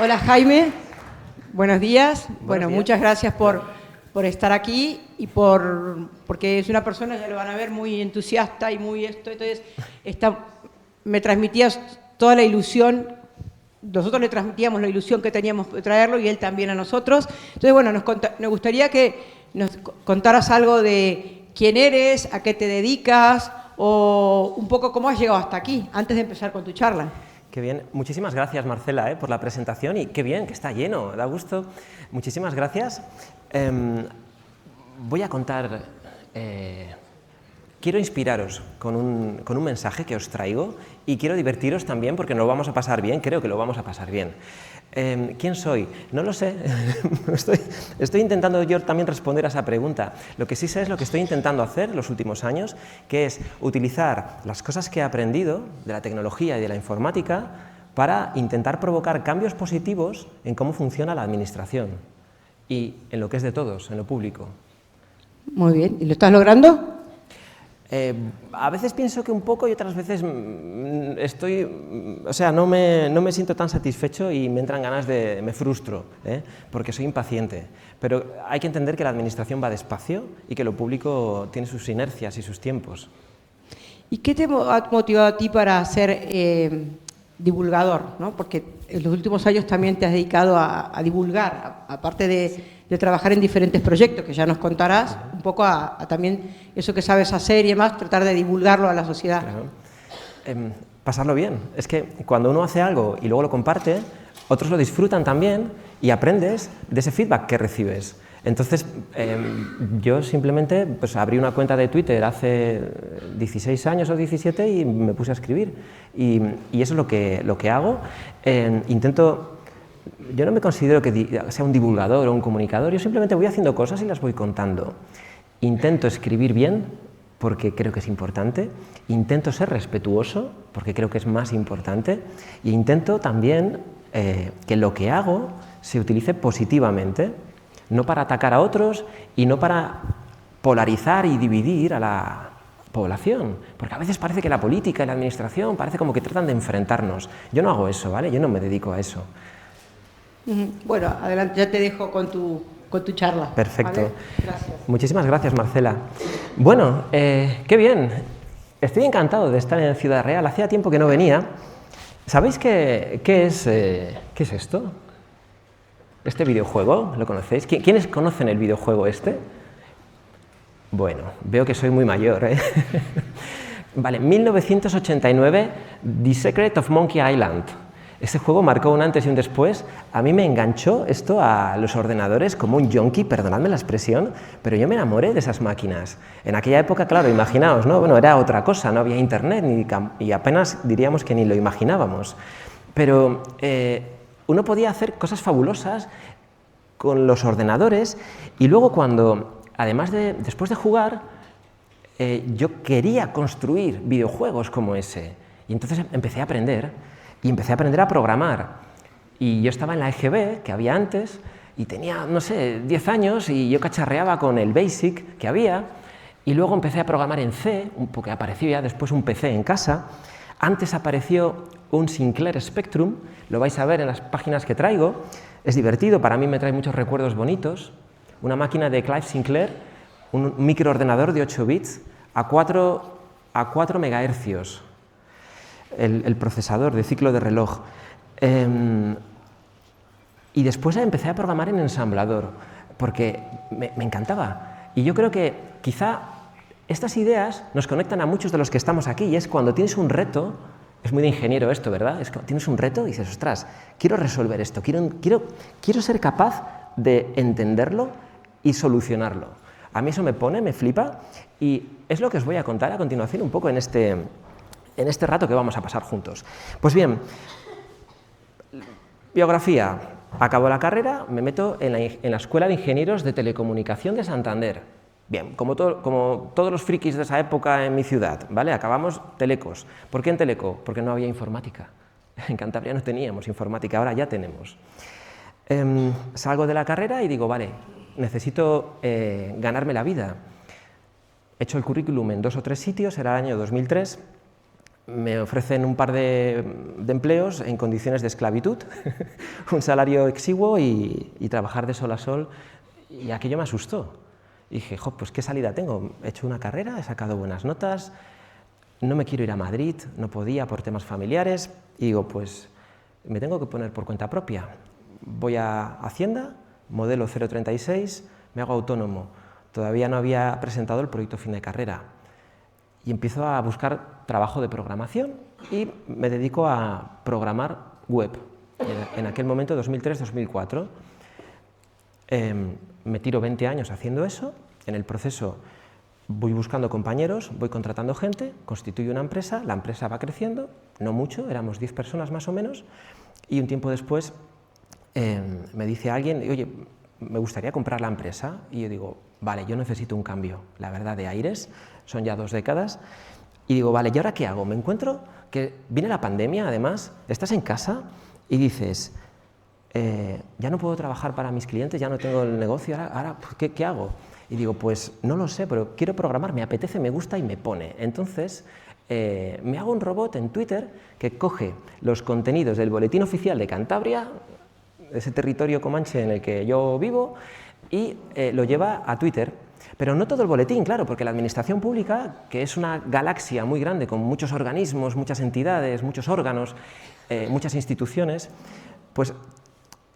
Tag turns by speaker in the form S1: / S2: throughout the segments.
S1: Hola Jaime, buenos días.
S2: Buenos días.
S1: Muchas gracias por estar aquí y porque es una persona, ya lo van a ver, muy entusiasta y muy esto. Entonces, me transmitías toda la ilusión, nosotros le transmitíamos la ilusión que teníamos de traerlo y él también a nosotros. Entonces, bueno, nos gustaría que nos contaras algo de quién eres, a qué te dedicas o un poco cómo has llegado hasta aquí, antes de empezar con tu charla.
S2: Qué bien. Muchísimas gracias, Marcela, por la presentación y qué bien, que está lleno, da gusto. Muchísimas gracias. Voy a contar, quiero inspiraros con un mensaje que os traigo y quiero divertiros también porque nos lo vamos a pasar bien, creo que lo vamos a pasar bien. ¿Quién soy? No lo sé. Estoy intentando yo también responder a esa pregunta. Lo que sí sé es lo que estoy intentando hacer los últimos años, que es utilizar las cosas que he aprendido de la tecnología y de la informática para intentar provocar cambios positivos en cómo funciona la administración y en lo que es de todos, en lo público.
S1: Muy bien. ¿Y lo estás logrando?
S2: A veces pienso que un poco y otras veces no me siento tan satisfecho y me entran ganas me frustro, porque soy impaciente. Pero hay que entender que la administración va despacio y que lo público tiene sus inercias y sus tiempos.
S1: ¿Y qué te ha motivado a ti para ser divulgador, ¿no? Porque en los últimos años también te has dedicado a divulgar, aparte de trabajar en diferentes proyectos, que ya nos contarás, un poco a también eso que sabes hacer y demás, tratar de divulgarlo a la sociedad.
S2: Claro. Pasarlo bien. Es que cuando uno hace algo y luego lo comparte, otros lo disfrutan también y aprendes de ese feedback que recibes. Entonces, yo simplemente abrí una cuenta de Twitter hace 16 años o 17 y me puse a escribir. Y eso es lo que hago. Yo no me considero que sea un divulgador o un comunicador, yo simplemente voy haciendo cosas y las voy contando. Intento escribir bien, porque creo que es importante. Intento ser respetuoso, porque creo que es más importante. E intento también que lo que hago se utilice positivamente. No para atacar a otros y no para polarizar y dividir a la población, porque a veces parece que la política y la administración parece como que tratan de enfrentarnos. Yo no hago eso, ¿vale? Yo no me dedico a eso.
S1: Bueno, adelante, ya te dejo con tu charla.
S2: Perfecto.
S1: ¿Vale? Gracias.
S2: Muchísimas gracias, Marcela. Bueno, qué bien. Estoy encantado de estar en Ciudad Real. Hacía tiempo que no venía. ¿Sabéis qué es esto? ¿Este videojuego? ¿Lo conocéis? ¿Quiénes conocen el videojuego este? Bueno, veo que soy muy mayor, ¿eh? Vale, 1989, The Secret of Monkey Island. Este juego marcó un antes y un después. A mí me enganchó esto a los ordenadores como un yonki, perdonadme la expresión, pero yo me enamoré de esas máquinas. En aquella época, claro, imaginaos, ¿no? Bueno, era otra cosa, no había internet y apenas diríamos que ni lo imaginábamos. Pero uno podía hacer cosas fabulosas con los ordenadores y luego después de jugar, yo quería construir videojuegos como ese. Y entonces empecé a aprender a programar. Y yo estaba en la EGB, que había antes, y tenía, no sé, 10 años y yo cacharreaba con el BASIC que había y luego empecé a programar en C, porque apareció ya después un PC en casa. Antes apareció un Sinclair Spectrum, lo vais a ver en las páginas que traigo, es divertido, para mí me trae muchos recuerdos bonitos, una máquina de Clive Sinclair, un microordenador de 8 bits a 4 megahercios, el procesador de ciclo de reloj. Y después empecé a programar en ensamblador, porque me encantaba. Y yo creo que quizá estas ideas nos conectan a muchos de los que estamos aquí, y es cuando tienes un reto, es muy de ingeniero esto, ¿verdad? Es que tienes un reto y dices, ostras, quiero resolver esto, quiero ser capaz de entenderlo y solucionarlo. A mí eso me flipa, y es lo que os voy a contar a continuación un poco en este rato que vamos a pasar juntos. Pues bien, biografía. Acabo la carrera, me meto en la Escuela de Ingenieros de Telecomunicación de Santander. Bien, como todos los frikis de esa época en mi ciudad, ¿vale? Acabamos telecos. ¿Por qué en teleco? Porque no había informática. En Cantabria no teníamos informática, ahora ya tenemos. Salgo de la carrera y digo, vale, necesito ganarme la vida. He hecho el currículum en 2 o 3 sitios, era el año 2003, me ofrecen un par de empleos en condiciones de esclavitud, un salario exiguo y trabajar de sol a sol, y aquello me asustó. Y dije, jo, pues qué salida tengo, he hecho una carrera, he sacado buenas notas, no me quiero ir a Madrid, no podía por temas familiares, y digo, pues me tengo que poner por cuenta propia. Voy a Hacienda, modelo 036, me hago autónomo. Todavía no había presentado el proyecto fin de carrera. Y empiezo a buscar trabajo de programación y me dedico a programar web. En aquel momento, 2003-2004, me tiro 20 años haciendo eso. En el proceso voy buscando compañeros, voy contratando gente, constituyo una empresa, la empresa va creciendo, no mucho, éramos 10 personas más o menos, y un tiempo después me dice alguien, oye, me gustaría comprar la empresa, y yo digo, vale, yo necesito un cambio, la verdad, de aires, son ya 2 décadas, y digo, vale, ¿y ahora qué hago? Me encuentro que viene la pandemia, además, estás en casa y dices, ya no puedo trabajar para mis clientes, ya no tengo el negocio, ahora ¿qué hago? Y digo, pues no lo sé, pero quiero programar, me apetece, me gusta y me pone. Entonces, me hago un robot en Twitter que coge los contenidos del Boletín Oficial de Cantabria, ese territorio comanche en el que yo vivo, y lo lleva a Twitter. Pero no todo el boletín, claro, porque la administración pública, que es una galaxia muy grande con muchos organismos, muchas entidades, muchos órganos, muchas instituciones, pues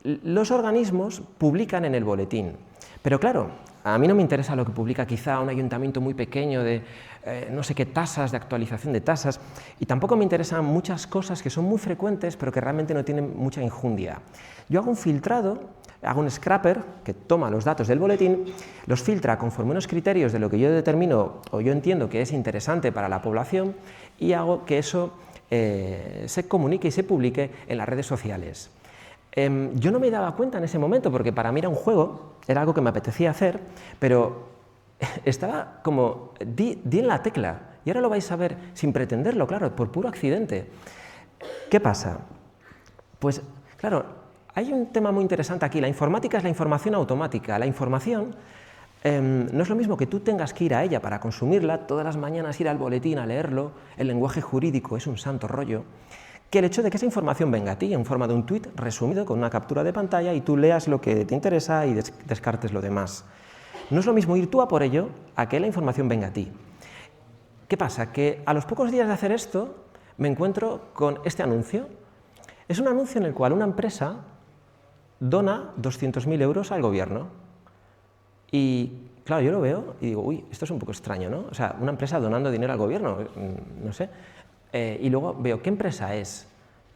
S2: los organismos publican en el boletín. Pero claro, a mí no me interesa lo que publica quizá un ayuntamiento muy pequeño de no sé qué tasas, de actualización de tasas, y tampoco me interesan muchas cosas que son muy frecuentes pero que realmente no tienen mucha enjundia. Yo hago un filtrado, hago un scraper que toma los datos del boletín, los filtra conforme unos criterios de lo que yo determino o yo entiendo que es interesante para la población y hago que eso se comunique y se publique en las redes sociales. Yo no me daba cuenta en ese momento porque para mí era un juego, era algo que me apetecía hacer, pero estaba como, di en la tecla, y ahora lo vais a ver sin pretenderlo, claro, por puro accidente. ¿Qué pasa? Pues, claro, hay un tema muy interesante aquí, la informática es la información automática, la información no es lo mismo que tú tengas que ir a ella para consumirla, todas las mañanas ir al boletín a leerlo, el lenguaje jurídico es un santo rollo, que el hecho de que esa información venga a ti en forma de un tuit resumido con una captura de pantalla y tú leas lo que te interesa y descartes lo demás. No es lo mismo ir tú a por ello a que la información venga a ti. ¿Qué pasa? Que a los pocos días de hacer esto me encuentro con este anuncio. Es un anuncio en el cual una empresa dona 200.000 euros al gobierno. Y claro, yo lo veo y digo, uy, esto es un poco extraño, ¿no? O sea, una empresa donando dinero al gobierno, no sé. Y luego veo, ¿qué empresa es?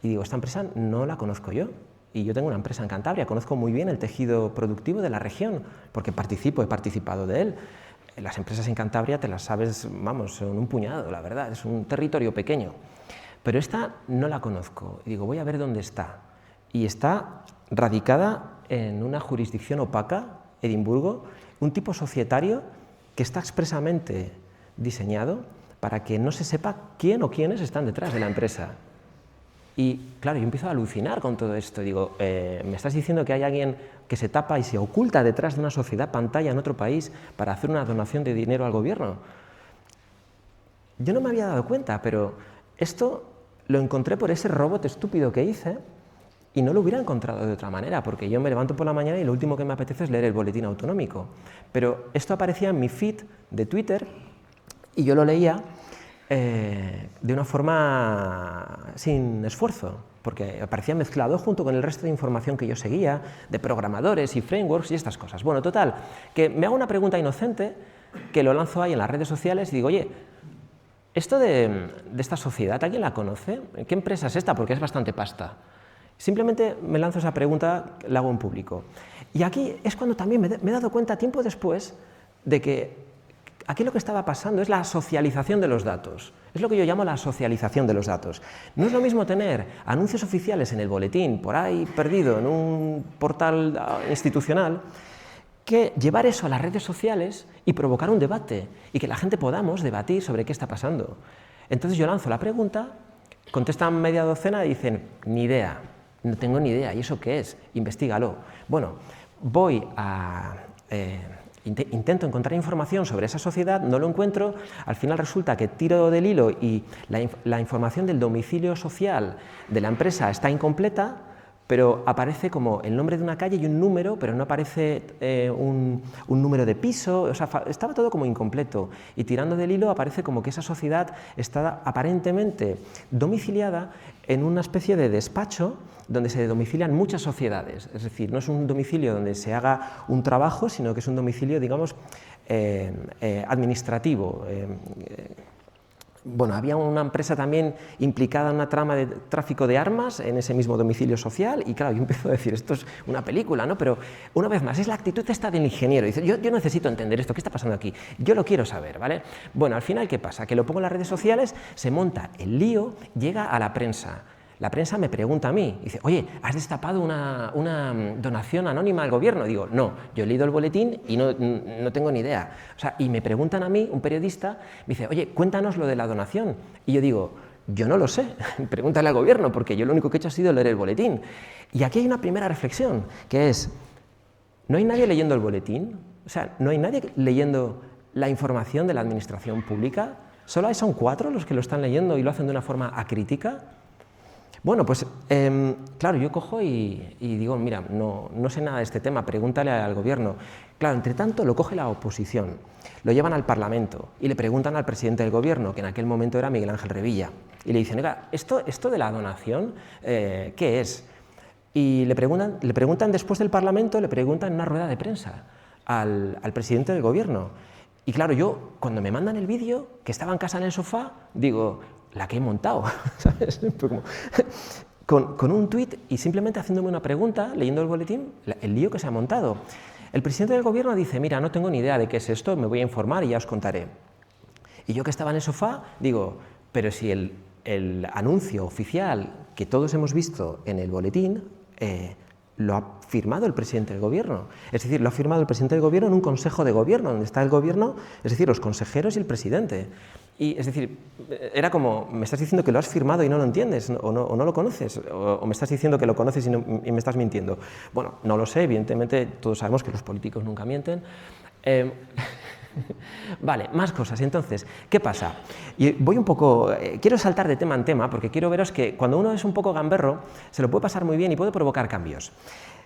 S2: Y digo, esta empresa no la conozco yo. Y yo tengo una empresa en Cantabria, conozco muy bien el tejido productivo de la región, porque he participado de él. Las empresas en Cantabria te las sabes, vamos, son un puñado, la verdad, es un territorio pequeño. Pero esta no la conozco. Y digo, voy a ver dónde está. Y está radicada en una jurisdicción opaca, Edimburgo, un tipo societario que está expresamente diseñado para que no se sepa quién o quiénes están detrás de la empresa. Y claro, yo empiezo a alucinar con todo esto. Digo, ¿me estás diciendo que hay alguien que se tapa y se oculta detrás de una sociedad pantalla en otro país para hacer una donación de dinero al gobierno? Yo no me había dado cuenta, pero esto lo encontré por ese robot estúpido que hice y no lo hubiera encontrado de otra manera, porque yo me levanto por la mañana y lo último que me apetece es leer el boletín autonómico. Pero esto aparecía en mi feed de Twitter y yo lo leía de una forma sin esfuerzo, porque aparecía mezclado junto con el resto de información que yo seguía, de programadores y frameworks y estas cosas. Bueno, total, que me hago una pregunta inocente, que lo lanzo ahí en las redes sociales y digo, oye, esto de esta sociedad, ¿alguien la conoce? ¿Qué empresa es esta? Porque es bastante pasta. Simplemente me lanzo esa pregunta, la hago en público. Y aquí es cuando también me he dado cuenta, tiempo después, de que aquí lo que estaba pasando es la socialización de los datos. Es lo que yo llamo la socialización de los datos. No es lo mismo tener anuncios oficiales en el boletín, por ahí perdido en un portal institucional, que llevar eso a las redes sociales y provocar un debate y que la gente podamos debatir sobre qué está pasando. Entonces yo lanzo la pregunta, contestan media docena y dicen, ni idea, no tengo ni idea, ¿y eso qué es? Investígalo. Bueno, voy a intento encontrar información sobre esa sociedad, no lo encuentro, al final resulta que tiro del hilo y la información del domicilio social de la empresa está incompleta, pero aparece como el nombre de una calle y un número, pero no aparece un número de piso, o sea, estaba todo como incompleto. Y tirando del hilo aparece como que esa sociedad está aparentemente domiciliada en una especie de despacho donde se domicilian muchas sociedades. Es decir, no es un domicilio donde se haga un trabajo, sino que es un domicilio, digamos, administrativo. Bueno, había una empresa también implicada en una trama de tráfico de armas en ese mismo domicilio social y claro, yo empiezo a decir, esto es una película, ¿no? Pero una vez más, es la actitud esta del ingeniero. Dice, yo necesito entender esto, ¿qué está pasando aquí? Yo lo quiero saber, ¿vale? Bueno, al final, ¿qué pasa? Que lo pongo en las redes sociales, se monta el lío, llega a la prensa. La prensa me pregunta a mí, dice, oye, ¿has destapado una donación anónima al gobierno? Digo, no, yo he leído el boletín y no tengo ni idea. O sea, y me preguntan a mí, un periodista, me dice, oye, cuéntanos lo de la donación. Y yo digo, yo no lo sé, pregúntale al gobierno, porque yo lo único que he hecho ha sido leer el boletín. Y aquí hay una primera reflexión, que es, ¿no hay nadie leyendo el boletín? O sea, ¿no hay nadie leyendo la información de la administración pública? ¿Solo son 4 los que lo están leyendo y lo hacen de una forma acrítica? Bueno, pues claro, yo cojo y digo, mira, no sé nada de este tema, pregúntale al gobierno. Claro, entre tanto lo coge la oposición, lo llevan al Parlamento y le preguntan al presidente del gobierno, que en aquel momento era Miguel Ángel Revilla, y le dicen, oiga, ¿esto de la donación qué es? Y le preguntan después del Parlamento, le preguntan en una rueda de prensa al presidente del gobierno. Y claro, yo cuando me mandan el vídeo, que estaba en casa en el sofá, digo, la que he montado, ¿sabes? Con un tuit y simplemente haciéndome una pregunta, leyendo el boletín, el lío que se ha montado. El presidente del gobierno dice, mira, no tengo ni idea de qué es esto, me voy a informar y ya os contaré. Y yo que estaba en el sofá, digo, pero si el anuncio oficial que todos hemos visto en el boletín, lo ha firmado el presidente del gobierno. Es decir, lo ha firmado el presidente del gobierno en un consejo de gobierno, donde está el gobierno, es decir, los consejeros y el presidente. Y es decir, era como, me estás diciendo que lo has firmado y no lo entiendes, o no lo conoces, o me estás diciendo que lo conoces y me estás mintiendo. Bueno, no lo sé, evidentemente todos sabemos que los políticos nunca mienten. Vale, más cosas. Entonces, ¿qué pasa? Y voy un poco, quiero saltar de tema en tema porque quiero veros que cuando uno es un poco gamberro se lo puede pasar muy bien y puede provocar cambios.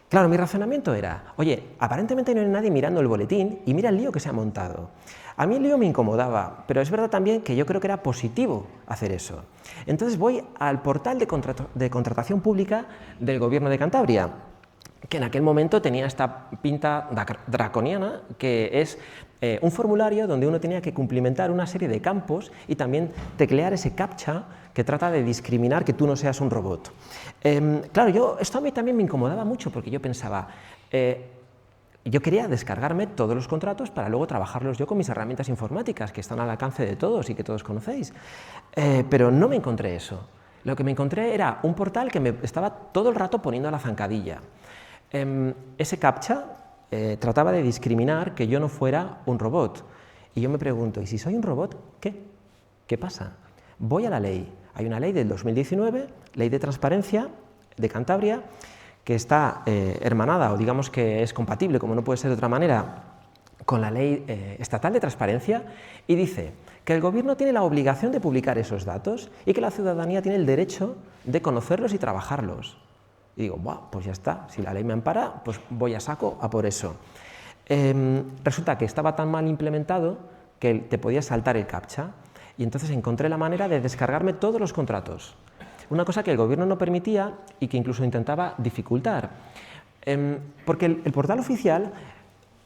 S2: Claro, mi razonamiento era, oye, aparentemente no hay nadie mirando el boletín y mira el lío que se ha montado. A mí el lío me incomodaba, pero es verdad también que yo creo que era positivo hacer eso. Entonces voy al portal de contratación pública del Gobierno de Cantabria, que en aquel momento tenía esta pinta draconiana, que es un formulario donde uno tenía que cumplimentar una serie de campos y también teclear ese captcha que trata de discriminar que tú no seas un robot. Claro, esto a mí también me incomodaba mucho porque yo pensaba, yo quería descargarme todos los contratos para luego trabajarlos yo con mis herramientas informáticas que están al alcance de todos y que todos conocéis, pero no me encontré eso. Lo que me encontré era un portal que me estaba todo el rato poniendo a la zancadilla. Ese captcha trataba de discriminar que yo no fuera un robot. Y yo me pregunto, ¿y si soy un robot, qué? ¿Qué pasa? Voy a la ley. Hay una ley del 2019, Ley de Transparencia de Cantabria, que está hermanada, o digamos que es compatible, como no puede ser de otra manera, con la Ley Estatal de Transparencia, y dice que el Gobierno tiene la obligación de publicar esos datos y que la ciudadanía tiene el derecho de conocerlos y trabajarlos. Y digo, buah, pues ya está, si la ley me ampara, pues voy a saco a por eso. Resulta que estaba tan mal implementado que te podías saltar el captcha y entonces encontré la manera de descargarme todos los contratos. Una cosa que el gobierno no permitía y que incluso intentaba dificultar. Porque el portal oficial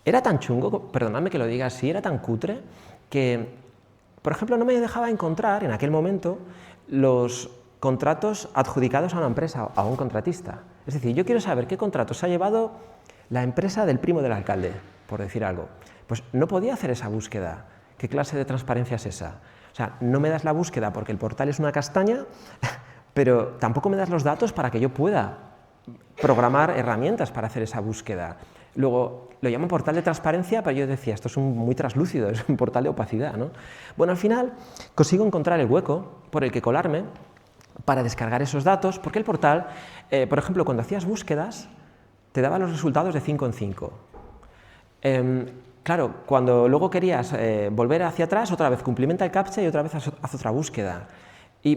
S2: era tan chungo, perdonadme que lo diga así, era tan cutre que, por ejemplo, no me dejaba encontrar en aquel momento los contratos adjudicados a una empresa, a un contratista. Es decir, yo quiero saber qué contratos ha llevado la empresa del primo del alcalde, por decir algo. Pues no podía hacer esa búsqueda. ¿Qué clase de transparencia es esa? O sea, no me das la búsqueda porque el portal es una castaña, pero tampoco me das los datos para que yo pueda programar herramientas para hacer esa búsqueda. Luego, lo llaman portal de transparencia, pero yo decía, esto es muy translúcido, es un portal de opacidad, ¿no? Bueno, al final consigo encontrar el hueco por el que colarme para descargar esos datos, porque el portal, por ejemplo, cuando hacías búsquedas, te daba los resultados de 5 en 5. claro, cuando luego querías volver hacia atrás, otra vez cumplimenta el CAPTCHA y otra vez haz otra búsqueda. Y,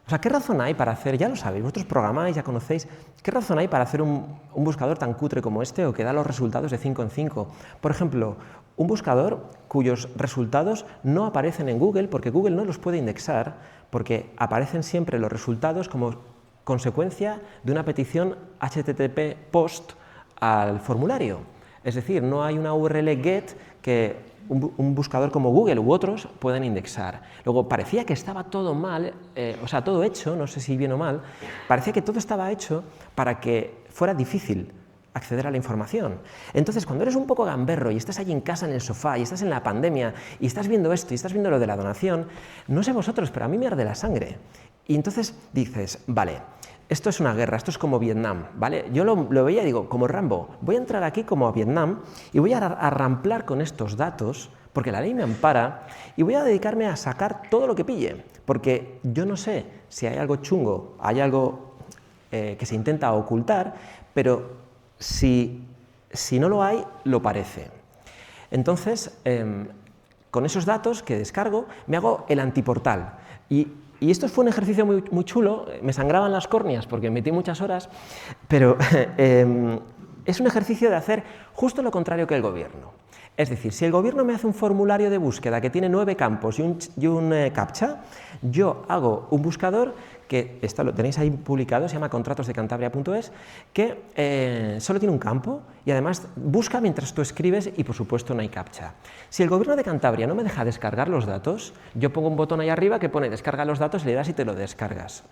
S2: o sea, ¿qué razón hay para hacer, ya lo sabéis, vosotros programáis, ya conocéis, qué razón hay para hacer un buscador tan cutre como este o que da los resultados de 5 en 5? Por ejemplo, un buscador cuyos resultados no aparecen en Google porque Google no los puede indexar porque aparecen siempre los resultados como consecuencia de una petición HTTP POST al formulario. Es decir, no hay una URL GET que un buscador como Google u otros pueden indexar. Luego, parecía que estaba todo mal, o sea, todo hecho, no sé si bien o mal, parecía que todo estaba hecho para que fuera difícil acceder a la información. Entonces, cuando eres un poco gamberro y estás allí en casa en el sofá y estás en la pandemia y estás viendo esto y estás viendo lo de la donación, no sé vosotros, pero a mí me arde la sangre. Y entonces dices, vale, esto es una guerra, esto es como Vietnam, ¿vale? Yo lo veía y digo, como Rambo, voy a entrar aquí como a Vietnam y voy a ramplar con estos datos, porque la ley me ampara, y voy a dedicarme a sacar todo lo que pille, porque yo no sé si hay algo chungo, hay algo que se intenta ocultar, pero si no lo hay, lo parece. Entonces, con esos datos que descargo, me hago el antiportal. Y esto fue un ejercicio muy chulo, me sangraban las córneas porque metí muchas horas, pero es un ejercicio de hacer justo lo contrario que el gobierno. Es decir, si el gobierno me hace un formulario de búsqueda que tiene 9 campos y un CAPTCHA, yo hago un buscador que esto lo tenéis ahí publicado, se llama contratosdecantabria.es, que solo tiene un campo y además busca mientras tú escribes y por supuesto no hay CAPTCHA. Si el gobierno de Cantabria no me deja descargar los datos, yo pongo un botón ahí arriba que pone descarga los datos, le das y te lo descargas.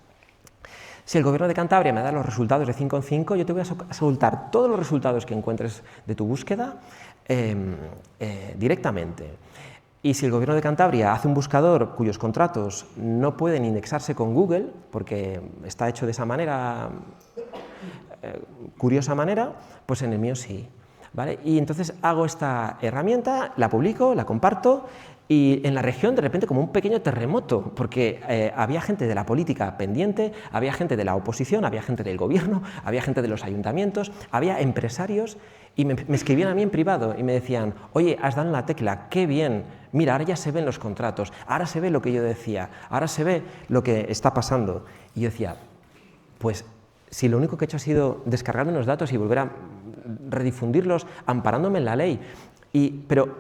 S2: Si el gobierno de Cantabria me da los resultados de 5 en 5, yo te voy a soltar todos los resultados que encuentres de tu búsqueda directamente. Y si el gobierno de Cantabria hace un buscador cuyos contratos no pueden indexarse con Google, porque está hecho de esa manera, curiosa manera, pues en el mío sí, ¿vale? Y entonces hago esta herramienta, la publico, la comparto, y en la región de repente como un pequeño terremoto, porque había gente de la política pendiente, había gente de la oposición, había gente del gobierno, había gente de los ayuntamientos, había empresarios, y me escribían a mí en privado y me decían, oye, has dado en la tecla, qué bien, mira, ahora ya se ven los contratos, ahora se ve lo que yo decía, ahora se ve lo que está pasando. Y yo decía, pues si lo único que he hecho ha sido descargarme unos datos y volver a redifundirlos amparándome en la ley, pero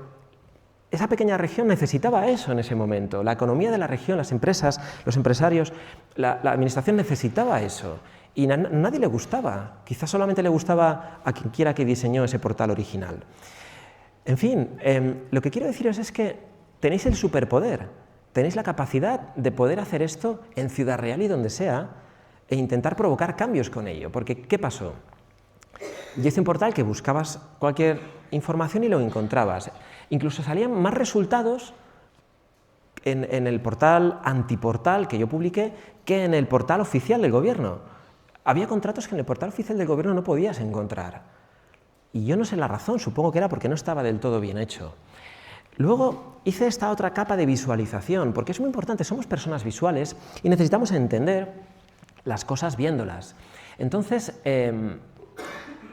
S2: esa pequeña región necesitaba eso en ese momento, la economía de la región, las empresas, los empresarios, la administración necesitaba eso. Y a nadie le gustaba, quizás solamente le gustaba a quien quiera que diseñó ese portal original. En fin, lo que quiero deciros es que tenéis el superpoder, tenéis la capacidad de poder hacer esto en Ciudad Real y donde sea e intentar provocar cambios con ello, porque ¿qué pasó? Yo hice un portal que buscabas cualquier información y lo encontrabas, incluso salían más resultados en el portal antiportal que yo publiqué que en el portal oficial del gobierno. Había contratos que en el portal oficial del gobierno no podías encontrar. Y yo no sé la razón, supongo que era porque no estaba del todo bien hecho. Luego hice esta otra capa de visualización, porque es muy importante, somos personas visuales y necesitamos entender las cosas viéndolas. Entonces,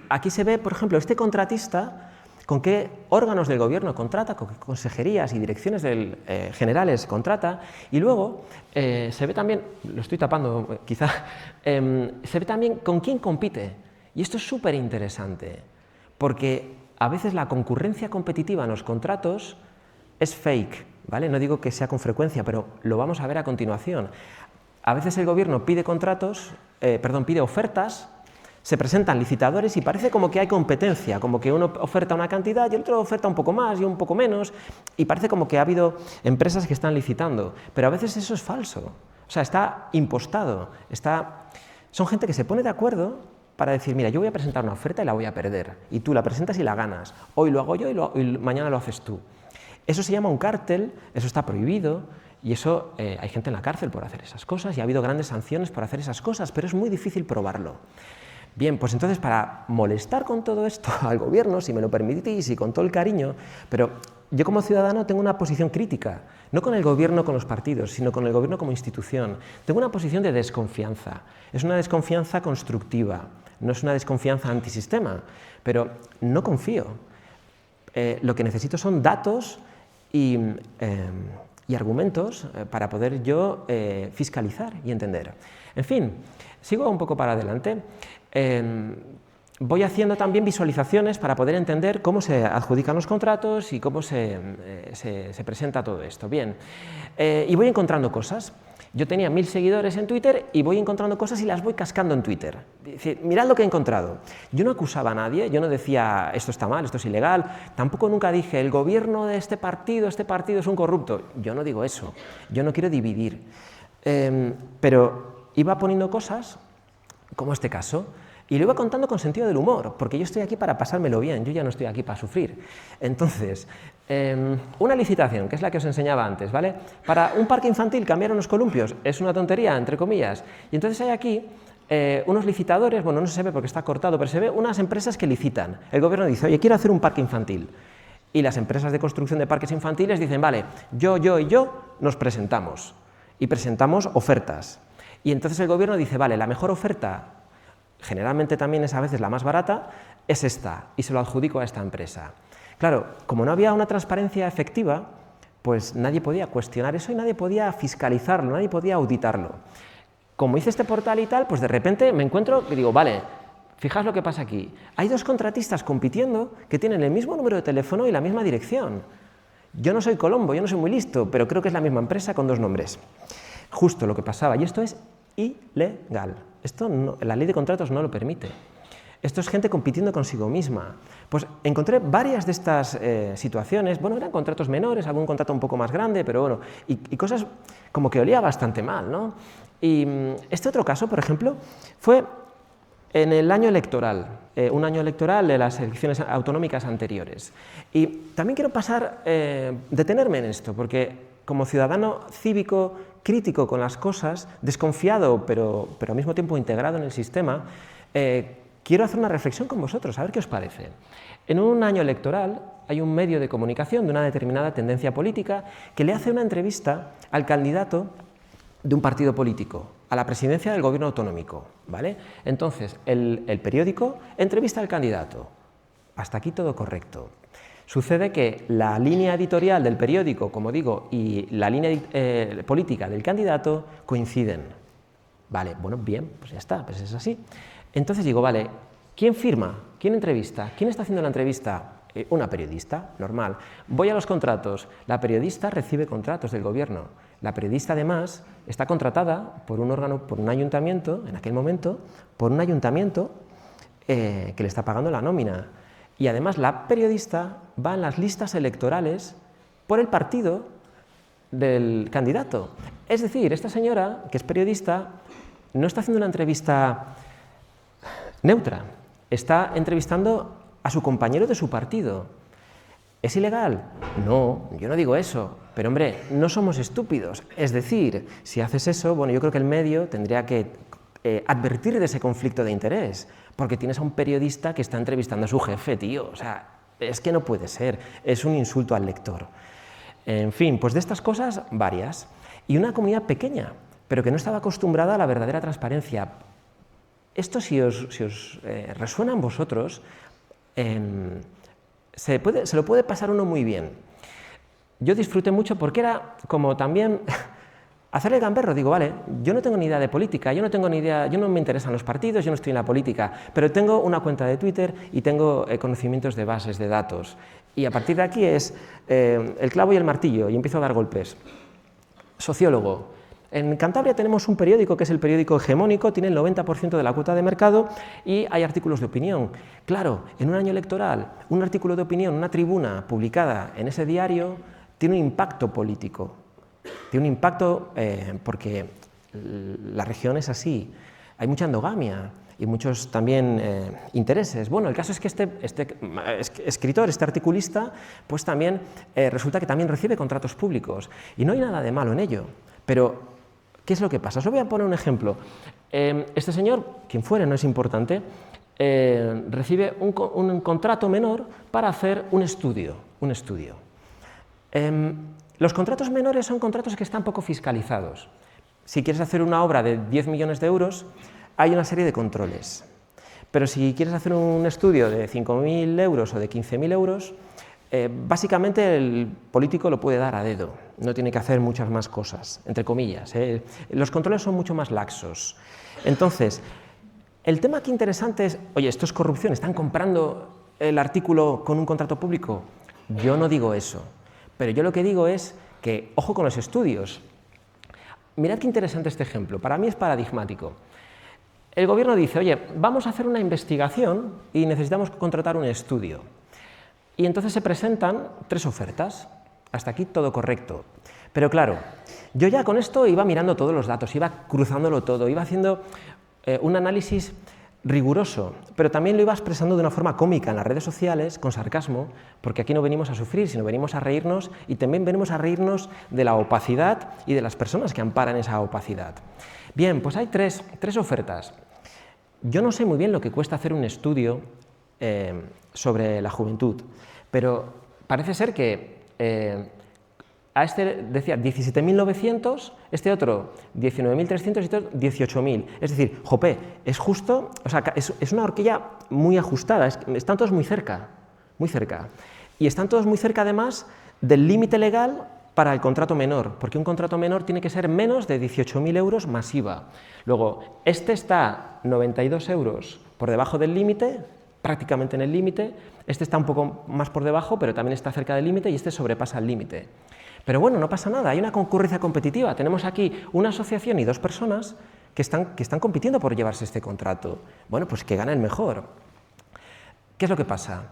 S2: aquí se ve, por ejemplo, este contratista, con qué órganos del gobierno contrata, con qué consejerías y direcciones generales contrata, y luego se ve también, lo estoy tapando quizá, se ve también con quién compite. Y esto es súper interesante, porque a veces la concurrencia competitiva en los contratos es fake, ¿vale? No digo que sea con frecuencia, pero lo vamos a ver a continuación. A veces el gobierno pide pide ofertas, se presentan licitadores y parece como que hay competencia, como que uno oferta una cantidad y el otro oferta un poco más y un poco menos, y parece como que ha habido empresas que están licitando, pero a veces eso es falso, o sea, está impostado, son gente que se pone de acuerdo para decir, mira, yo voy a presentar una oferta y la voy a perder, y tú la presentas y la ganas, hoy lo hago yo y mañana lo haces tú. Eso se llama un cártel, eso está prohibido, y eso hay gente en la cárcel por hacer esas cosas, y ha habido grandes sanciones por hacer esas cosas, pero es muy difícil probarlo. Bien, pues entonces para molestar con todo esto al gobierno, si me lo permitís y con todo el cariño, pero yo como ciudadano tengo una posición crítica, no con el gobierno, con los partidos, sino con el gobierno como institución. Tengo una posición de desconfianza, es una desconfianza constructiva, no es una desconfianza antisistema, pero no confío. lo que necesito son datos y argumentos para poder yo fiscalizar y entender. En fin, sigo un poco para adelante. Voy haciendo también visualizaciones para poder entender cómo se adjudican los contratos y cómo se presenta todo esto. Bien, y voy encontrando cosas. Yo tenía 1000 seguidores en Twitter y voy encontrando cosas y las voy cascando en Twitter. Dice, mirad lo que he encontrado. Yo no acusaba a nadie, yo no decía esto está mal, esto es ilegal, tampoco nunca dije el gobierno de este partido es un corrupto. Yo no digo eso, yo no quiero dividir. Pero iba poniendo cosas, como este caso, y lo iba contando con sentido del humor, porque yo estoy aquí para pasármelo bien, yo ya no estoy aquí para sufrir. Entonces, una licitación, que es la que os enseñaba antes, ¿vale? Para un parque infantil cambiar unos columpios, es una tontería, entre comillas. Y entonces hay aquí unos licitadores, bueno, no se ve porque está cortado, pero se ve unas empresas que licitan. El gobierno dice, oye, quiero hacer un parque infantil. Y las empresas de construcción de parques infantiles dicen, vale, yo y yo nos presentamos. Y presentamos ofertas. Y entonces el gobierno dice, vale, la mejor oferta, generalmente también es a veces la más barata, es esta, y se lo adjudico a esta empresa. Claro, como no había una transparencia efectiva, pues nadie podía cuestionar eso y nadie podía fiscalizarlo, nadie podía auditarlo. Como hice este portal y tal, pues de repente me encuentro y digo, vale, fijaos lo que pasa aquí. Hay dos contratistas compitiendo que tienen el mismo número de teléfono y la misma dirección. Yo no soy Colombo, yo no soy muy listo, pero creo que es la misma empresa con dos nombres. Justo lo que pasaba, y esto es ilegal. Esto no, la ley de contratos no lo permite. Esto es gente compitiendo consigo misma. Pues encontré varias de estas situaciones, bueno, eran contratos menores, algún contrato un poco más grande, pero bueno, y cosas como que olía bastante mal, ¿no? Y este otro caso, por ejemplo, fue en el año electoral, un año electoral de las elecciones autonómicas anteriores. Y también quiero detenerme en esto, porque como ciudadano cívico, crítico con las cosas, desconfiado, pero al mismo tiempo integrado en el sistema, quiero hacer una reflexión con vosotros, a ver qué os parece. En un año electoral hay un medio de comunicación de una determinada tendencia política que le hace una entrevista al candidato de un partido político, a la presidencia del gobierno autonómico, ¿vale? Entonces, el periódico entrevista al candidato. Hasta aquí todo correcto. Sucede que la línea editorial del periódico, como digo, y la línea política del candidato coinciden. Vale, bueno, bien, pues ya está, pues es así. Entonces digo, vale, ¿quién firma? ¿Quién entrevista? ¿Quién está haciendo la entrevista? Una periodista, normal. Voy a los contratos. La periodista recibe contratos del gobierno. La periodista, además, está contratada por un órgano, por un ayuntamiento, en aquel momento, por un ayuntamiento que le está pagando la nómina. Y además la periodista va en las listas electorales por el partido del candidato. Es decir, esta señora, que es periodista, no está haciendo una entrevista neutra, está entrevistando a su compañero de su partido. ¿Es ilegal? No, yo no digo eso, pero hombre, no somos estúpidos. Es decir, si haces eso, bueno, yo creo que el medio tendría que advertir de ese conflicto de interés, porque tienes a un periodista que está entrevistando a su jefe, tío, o sea, es que no puede ser, es un insulto al lector. En fin, pues de estas cosas, varias. Y una comunidad pequeña, pero que no estaba acostumbrada a la verdadera transparencia. Esto, si os resuena en vosotros, se lo puede pasar uno muy bien. Yo disfruté mucho porque era como también hacerle gamberro. Digo, vale, yo no tengo ni idea de política, yo no tengo ni idea, yo no me interesan los partidos, yo no estoy en la política, pero tengo una cuenta de Twitter y tengo conocimientos de bases de datos. Y a partir de aquí es el clavo y el martillo, y empiezo a dar golpes. Sociólogo. En Cantabria tenemos un periódico que es el periódico hegemónico, tiene el 90% de la cuota de mercado y hay artículos de opinión. Claro, en un año electoral, un artículo de opinión, una tribuna publicada en ese diario, tiene un impacto político. Tiene un impacto porque la región es así, hay mucha endogamia y muchos también intereses. Bueno, el caso es que este escritor, este articulista, pues también resulta que también recibe contratos públicos y no hay nada de malo en ello, pero ¿qué es lo que pasa? Os voy a poner un ejemplo. Este señor, quien fuere, no es importante, recibe un contrato menor para hacer un estudio. Los contratos menores son contratos que están poco fiscalizados. Si quieres hacer una obra de 10 millones de euros, hay una serie de controles. Pero si quieres hacer un estudio de 5.000 euros o de 15.000 euros, Básicamente el político lo puede dar a dedo, no tiene que hacer muchas más cosas, entre comillas. Los controles son mucho más laxos. Entonces, el tema aquí interesante es, oye, esto es corrupción, ¿están comprando el artículo con un contrato público? Yo no digo eso, pero yo lo que digo es que, ojo con los estudios. Mirad qué interesante este ejemplo, para mí es paradigmático. El gobierno dice, oye, vamos a hacer una investigación y necesitamos contratar un estudio. Y entonces se presentan 3 ofertas. Hasta aquí todo correcto. Pero claro, yo ya con esto iba mirando todos los datos, iba cruzándolo todo, iba haciendo un análisis riguroso, pero también lo iba expresando de una forma cómica en las redes sociales, con sarcasmo, porque aquí no venimos a sufrir, sino venimos a reírnos y también venimos a reírnos de la opacidad y de las personas que amparan esa opacidad. Bien, pues hay tres ofertas. Yo no sé muy bien lo que cuesta hacer un estudio sobre la juventud, pero parece ser que a este decía 17.900, este otro 19.300 y este otro 18.000. Es decir, jope, es justo, o sea, es una horquilla muy ajustada, están todos muy cerca, muy cerca. Y están todos muy cerca además del límite legal para el contrato menor, porque un contrato menor tiene que ser menos de 18.000 euros más IVA. Luego, este está 92 euros por debajo del límite, prácticamente en el límite, este está un poco más por debajo, pero también está cerca del límite y este sobrepasa el límite. Pero bueno, no pasa nada, hay una concurrencia competitiva. Tenemos aquí una asociación y 2 personas que están compitiendo por llevarse este contrato. Bueno, pues que gane el mejor. ¿Qué es lo que pasa?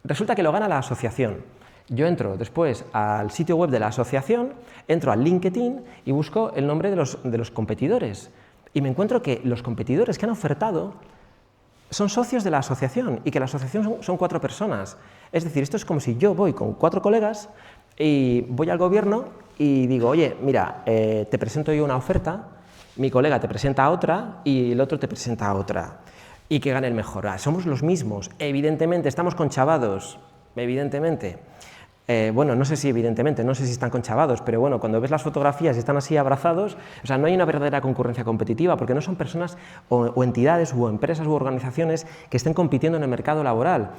S2: Resulta que lo gana la asociación. Yo entro después al sitio web de la asociación, entro al LinkedIn y busco el nombre de los competidores. Y me encuentro que los competidores que han ofertado son socios de la asociación y que la asociación son 4 personas. Es decir, esto es como si yo voy con 4 colegas y voy al gobierno y digo, oye, mira, te presento yo una oferta, mi colega te presenta otra y el otro te presenta otra. Y que gane el mejor. Somos los mismos, evidentemente, estamos conchavados, evidentemente. Bueno, no sé si evidentemente, no sé si están conchavados, pero bueno, cuando ves las fotografías y están así abrazados, o sea, no hay una verdadera concurrencia competitiva, porque no son personas o entidades o empresas u organizaciones que estén compitiendo en el mercado laboral,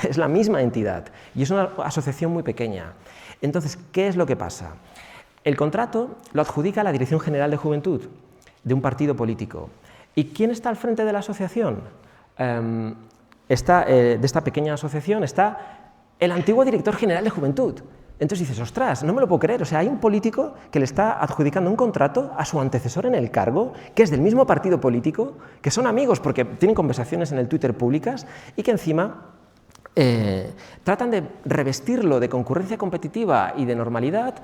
S2: es la misma entidad y es una asociación muy pequeña. Entonces, ¿qué es lo que pasa? El contrato lo adjudica la Dirección General de Juventud de un partido político. ¿Y quién está al frente de la asociación? De esta pequeña asociación está el antiguo director general de Juventud. Entonces dices, ostras, no me lo puedo creer, o sea, hay un político que le está adjudicando un contrato a su antecesor en el cargo, que es del mismo partido político, que son amigos porque tienen conversaciones en el Twitter públicas y que encima tratan de revestirlo de concurrencia competitiva y de normalidad,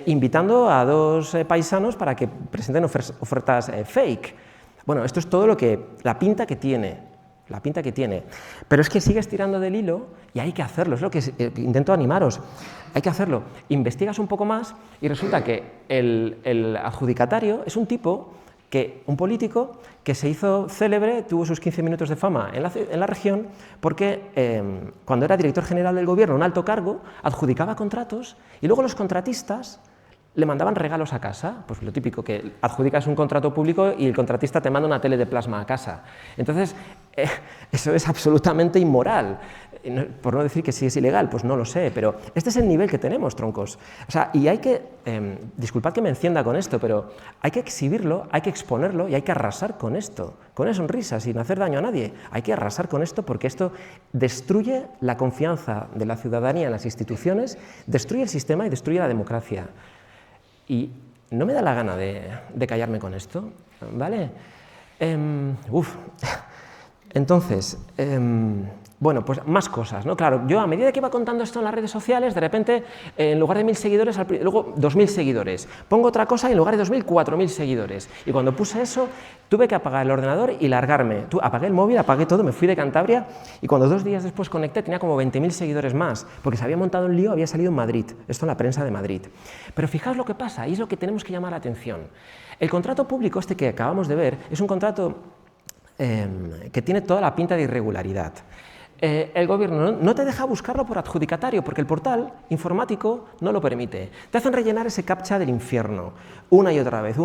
S2: invitando a 2 paisanos para que presenten ofertas fake. Bueno, esto es todo la pinta que tiene. Pero es que sigues tirando del hilo y hay que hacerlo, es lo que intento animaros, hay que hacerlo. Investigas un poco más y resulta que el adjudicatario es un tipo, un político que se hizo célebre, tuvo sus 15 minutos de fama en la región, porque cuando era director general del gobierno, un alto cargo, adjudicaba contratos y luego los contratistas le mandaban regalos a casa, pues lo típico, que adjudicas un contrato público y el contratista te manda una tele de plasma a casa. Entonces, eso es absolutamente inmoral, por no decir que sí es ilegal, pues no lo sé, pero este es el nivel que tenemos, troncos. O sea, y hay que, disculpad que me encienda con esto, pero hay que exhibirlo, hay que exponerlo y hay que arrasar con esto, con una sonrisa, sin hacer daño a nadie. Hay que arrasar con esto porque esto destruye la confianza de la ciudadanía en las instituciones, destruye el sistema y destruye la democracia. Y no me da la gana de callarme con esto, ¿vale? Entonces, bueno, pues más cosas, ¿no? Claro, yo a medida que iba contando esto en las redes sociales, de repente, en lugar de 1.000 seguidores, luego 2.000 seguidores. Pongo otra cosa y en lugar de 2.000, 4.000 seguidores. Y cuando puse eso, tuve que apagar el ordenador y largarme. Apagué el móvil, apagué todo, me fui de Cantabria y cuando 2 días después conecté tenía como 20.000 seguidores más, porque se había montado un lío, había salido en Madrid, esto en la prensa de Madrid. Pero fijaos lo que pasa, y es lo que tenemos que llamar la atención. El contrato público este que acabamos de ver es un contrato que tiene toda la pinta de irregularidad. el gobierno no te deja buscarlo por adjudicatario, porque el portal informático no lo permite. Te hacen rellenar ese captcha del infierno una y otra vez,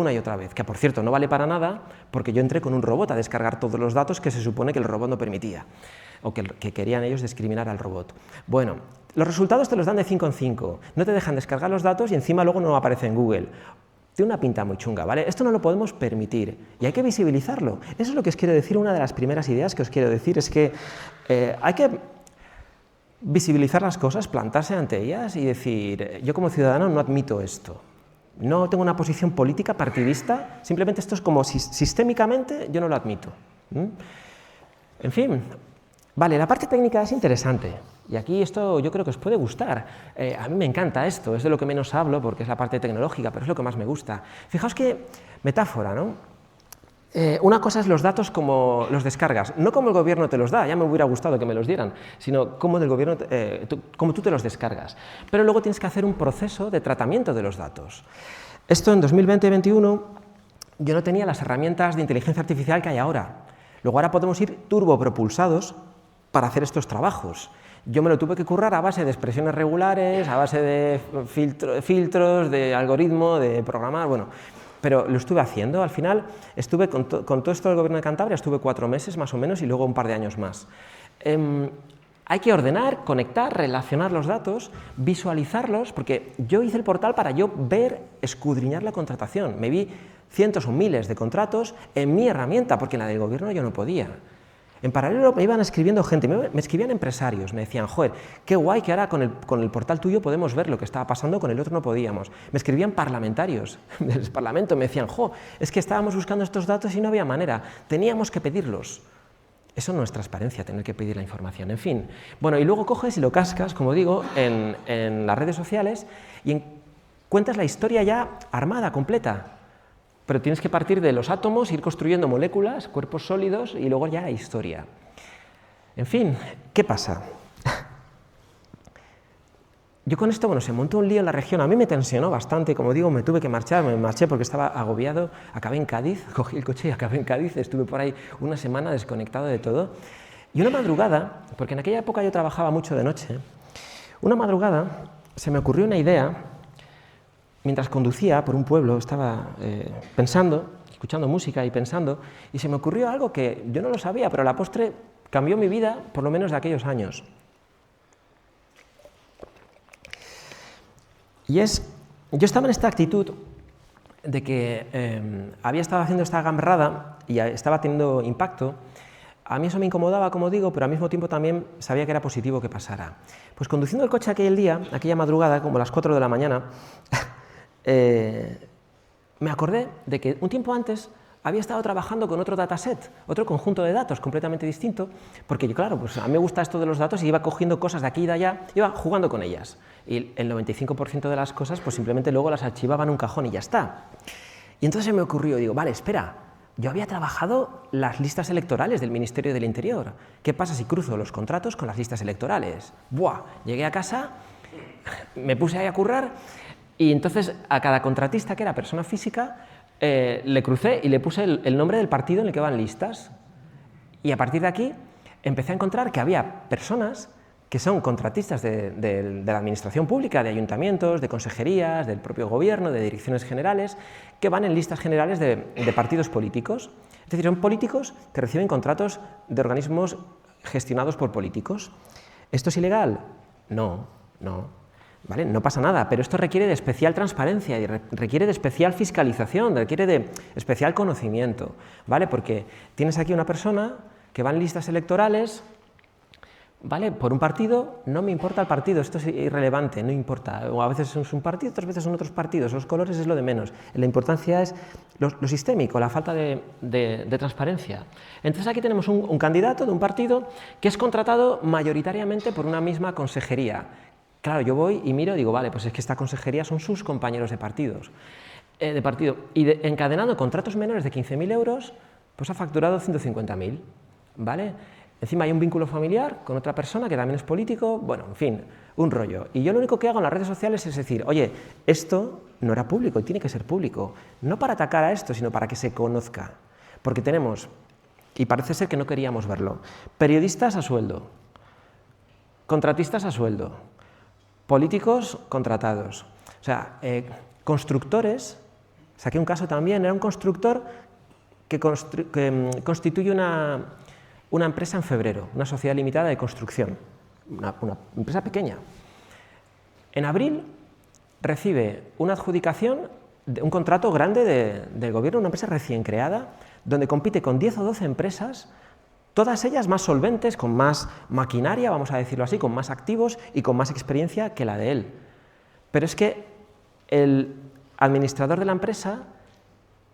S2: que por cierto no vale para nada, porque yo entré con un robot a descargar todos los datos que se supone que el robot no permitía, o que querían ellos discriminar al robot. Bueno, los resultados te los dan de 5 en 5, no te dejan descargar los datos y encima luego no aparece en Google. Tiene una pinta muy chunga, ¿vale? Esto no lo podemos permitir y hay que visibilizarlo. Eso es lo que os quiero decir, una de las primeras ideas que os quiero decir es que hay que visibilizar las cosas, plantarse ante ellas y decir, yo como ciudadano no admito esto. No tengo una posición política partidista, simplemente esto es como sistémicamente yo no lo admito. En fin, vale, la parte técnica es interesante. Y aquí esto yo creo que os puede gustar. A mí me encanta esto, es de lo que menos hablo porque es la parte tecnológica, pero es lo que más me gusta. Fijaos qué metáfora, ¿no? Una cosa es los datos como los descargas, no como el gobierno te los da, ya me hubiera gustado que me los dieran, sino como del gobierno, como tú te los descargas. Pero luego tienes que hacer un proceso de tratamiento de los datos. Esto en 2020-2021 yo no tenía las herramientas de inteligencia artificial que hay ahora. Luego ahora podemos ir turbopropulsados para hacer estos trabajos. Yo me lo tuve que currar a base de expresiones regulares, a base de filtros, de algoritmo, de programar, bueno, pero lo estuve haciendo. Al final estuve con todo esto del Gobierno de Cantabria, estuve 4 meses más o menos y luego un par de años más. Hay que ordenar, conectar, relacionar los datos, visualizarlos, porque yo hice el portal para yo ver, escudriñar la contratación. Me vi cientos o miles de contratos en mi herramienta, porque en la del Gobierno yo no podía. En paralelo me iban escribiendo gente, me escribían empresarios, me decían, joder, qué guay que ahora con el portal tuyo podemos ver lo que estaba pasando, con el otro no podíamos. Me escribían parlamentarios del Parlamento, me decían, jo, es que estábamos buscando estos datos y no había manera, teníamos que pedirlos. Eso no es transparencia, tener que pedir la información, en fin. Bueno, y luego coges y lo cascas, como digo, en las redes sociales y cuentas la historia ya armada, completa. Pero tienes que partir de los átomos, ir construyendo moléculas, cuerpos sólidos y luego ya la historia. En fin, ¿qué pasa? Yo con esto, bueno, se montó un lío en la región, a mí me tensionó bastante, como digo, me tuve que marchar, me marché porque estaba agobiado, acabé en Cádiz, cogí el coche y acabé en Cádiz, estuve por ahí una semana desconectado de todo. Y una madrugada, porque en aquella época yo trabajaba mucho de noche, una madrugada se me ocurrió una idea. Mientras conducía por un pueblo, estaba pensando, escuchando música y pensando, y se me ocurrió algo que yo no lo sabía, pero a la postre cambió mi vida, por lo menos de aquellos años. Y es, yo estaba en esta actitud de que había estado haciendo esta gamberrada y estaba teniendo impacto. A mí eso me incomodaba, como digo, pero al mismo tiempo también sabía que era positivo que pasara. Pues conduciendo el coche aquel día, aquella madrugada, como a las 4 de la mañana, me acordé de que un tiempo antes había estado trabajando con otro dataset, otro conjunto de datos completamente distinto, porque yo, claro, pues a mí me gusta esto de los datos y iba cogiendo cosas de aquí y de allá, iba jugando con ellas. Y el 95% de las cosas, pues simplemente luego las archivaba en un cajón y ya está. Y entonces se me ocurrió, digo, vale, espera, yo había trabajado las listas electorales del Ministerio del Interior. ¿Qué pasa si cruzo los contratos con las listas electorales? ¡Buah! Llegué a casa, me puse ahí a currar. Y entonces a cada contratista, que era persona física, le crucé y le puse el nombre del partido en el que van listas. Y a partir de aquí empecé a encontrar que había personas que son contratistas de la administración pública, de ayuntamientos, de consejerías, del propio gobierno, de direcciones generales, que van en listas generales de partidos políticos. Es decir, son políticos que reciben contratos de organismos gestionados por políticos. ¿Esto es ilegal? No, no. ¿Vale? No pasa nada, pero esto requiere de especial transparencia y requiere de especial fiscalización, requiere de especial conocimiento, ¿vale? Porque tienes aquí una persona que va en listas electorales, ¿vale? Por un partido, no me importa el partido, esto es irrelevante, no importa. O a veces es un partido, otras veces son otros partidos, los colores es lo de menos. La importancia es lo sistémico, la falta de transparencia. Entonces aquí tenemos un candidato de un partido que es contratado mayoritariamente por una misma consejería. Claro, yo voy y miro y digo, vale, pues es que esta consejería son sus compañeros de partido. Y encadenando contratos menores de 15.000 euros, pues ha facturado 150.000, ¿vale? Encima hay un vínculo familiar con otra persona que también es político, bueno, en fin, un rollo. Y yo lo único que hago en las redes sociales es decir, oye, esto no era público y tiene que ser público. No para atacar a esto, sino para que se conozca. Porque tenemos, y parece ser que no queríamos verlo, periodistas a sueldo, contratistas a sueldo, políticos contratados, o sea, constructores. Saqué un caso también, era un constructor que constituye una empresa en febrero, una sociedad limitada de construcción, una empresa pequeña. En abril recibe una adjudicación, un contrato grande del gobierno, una empresa recién creada, donde compite con 10 o 12 empresas, todas ellas más solventes, con más maquinaria, vamos a decirlo así, con más activos y con más experiencia que la de él. Pero es que el administrador de la empresa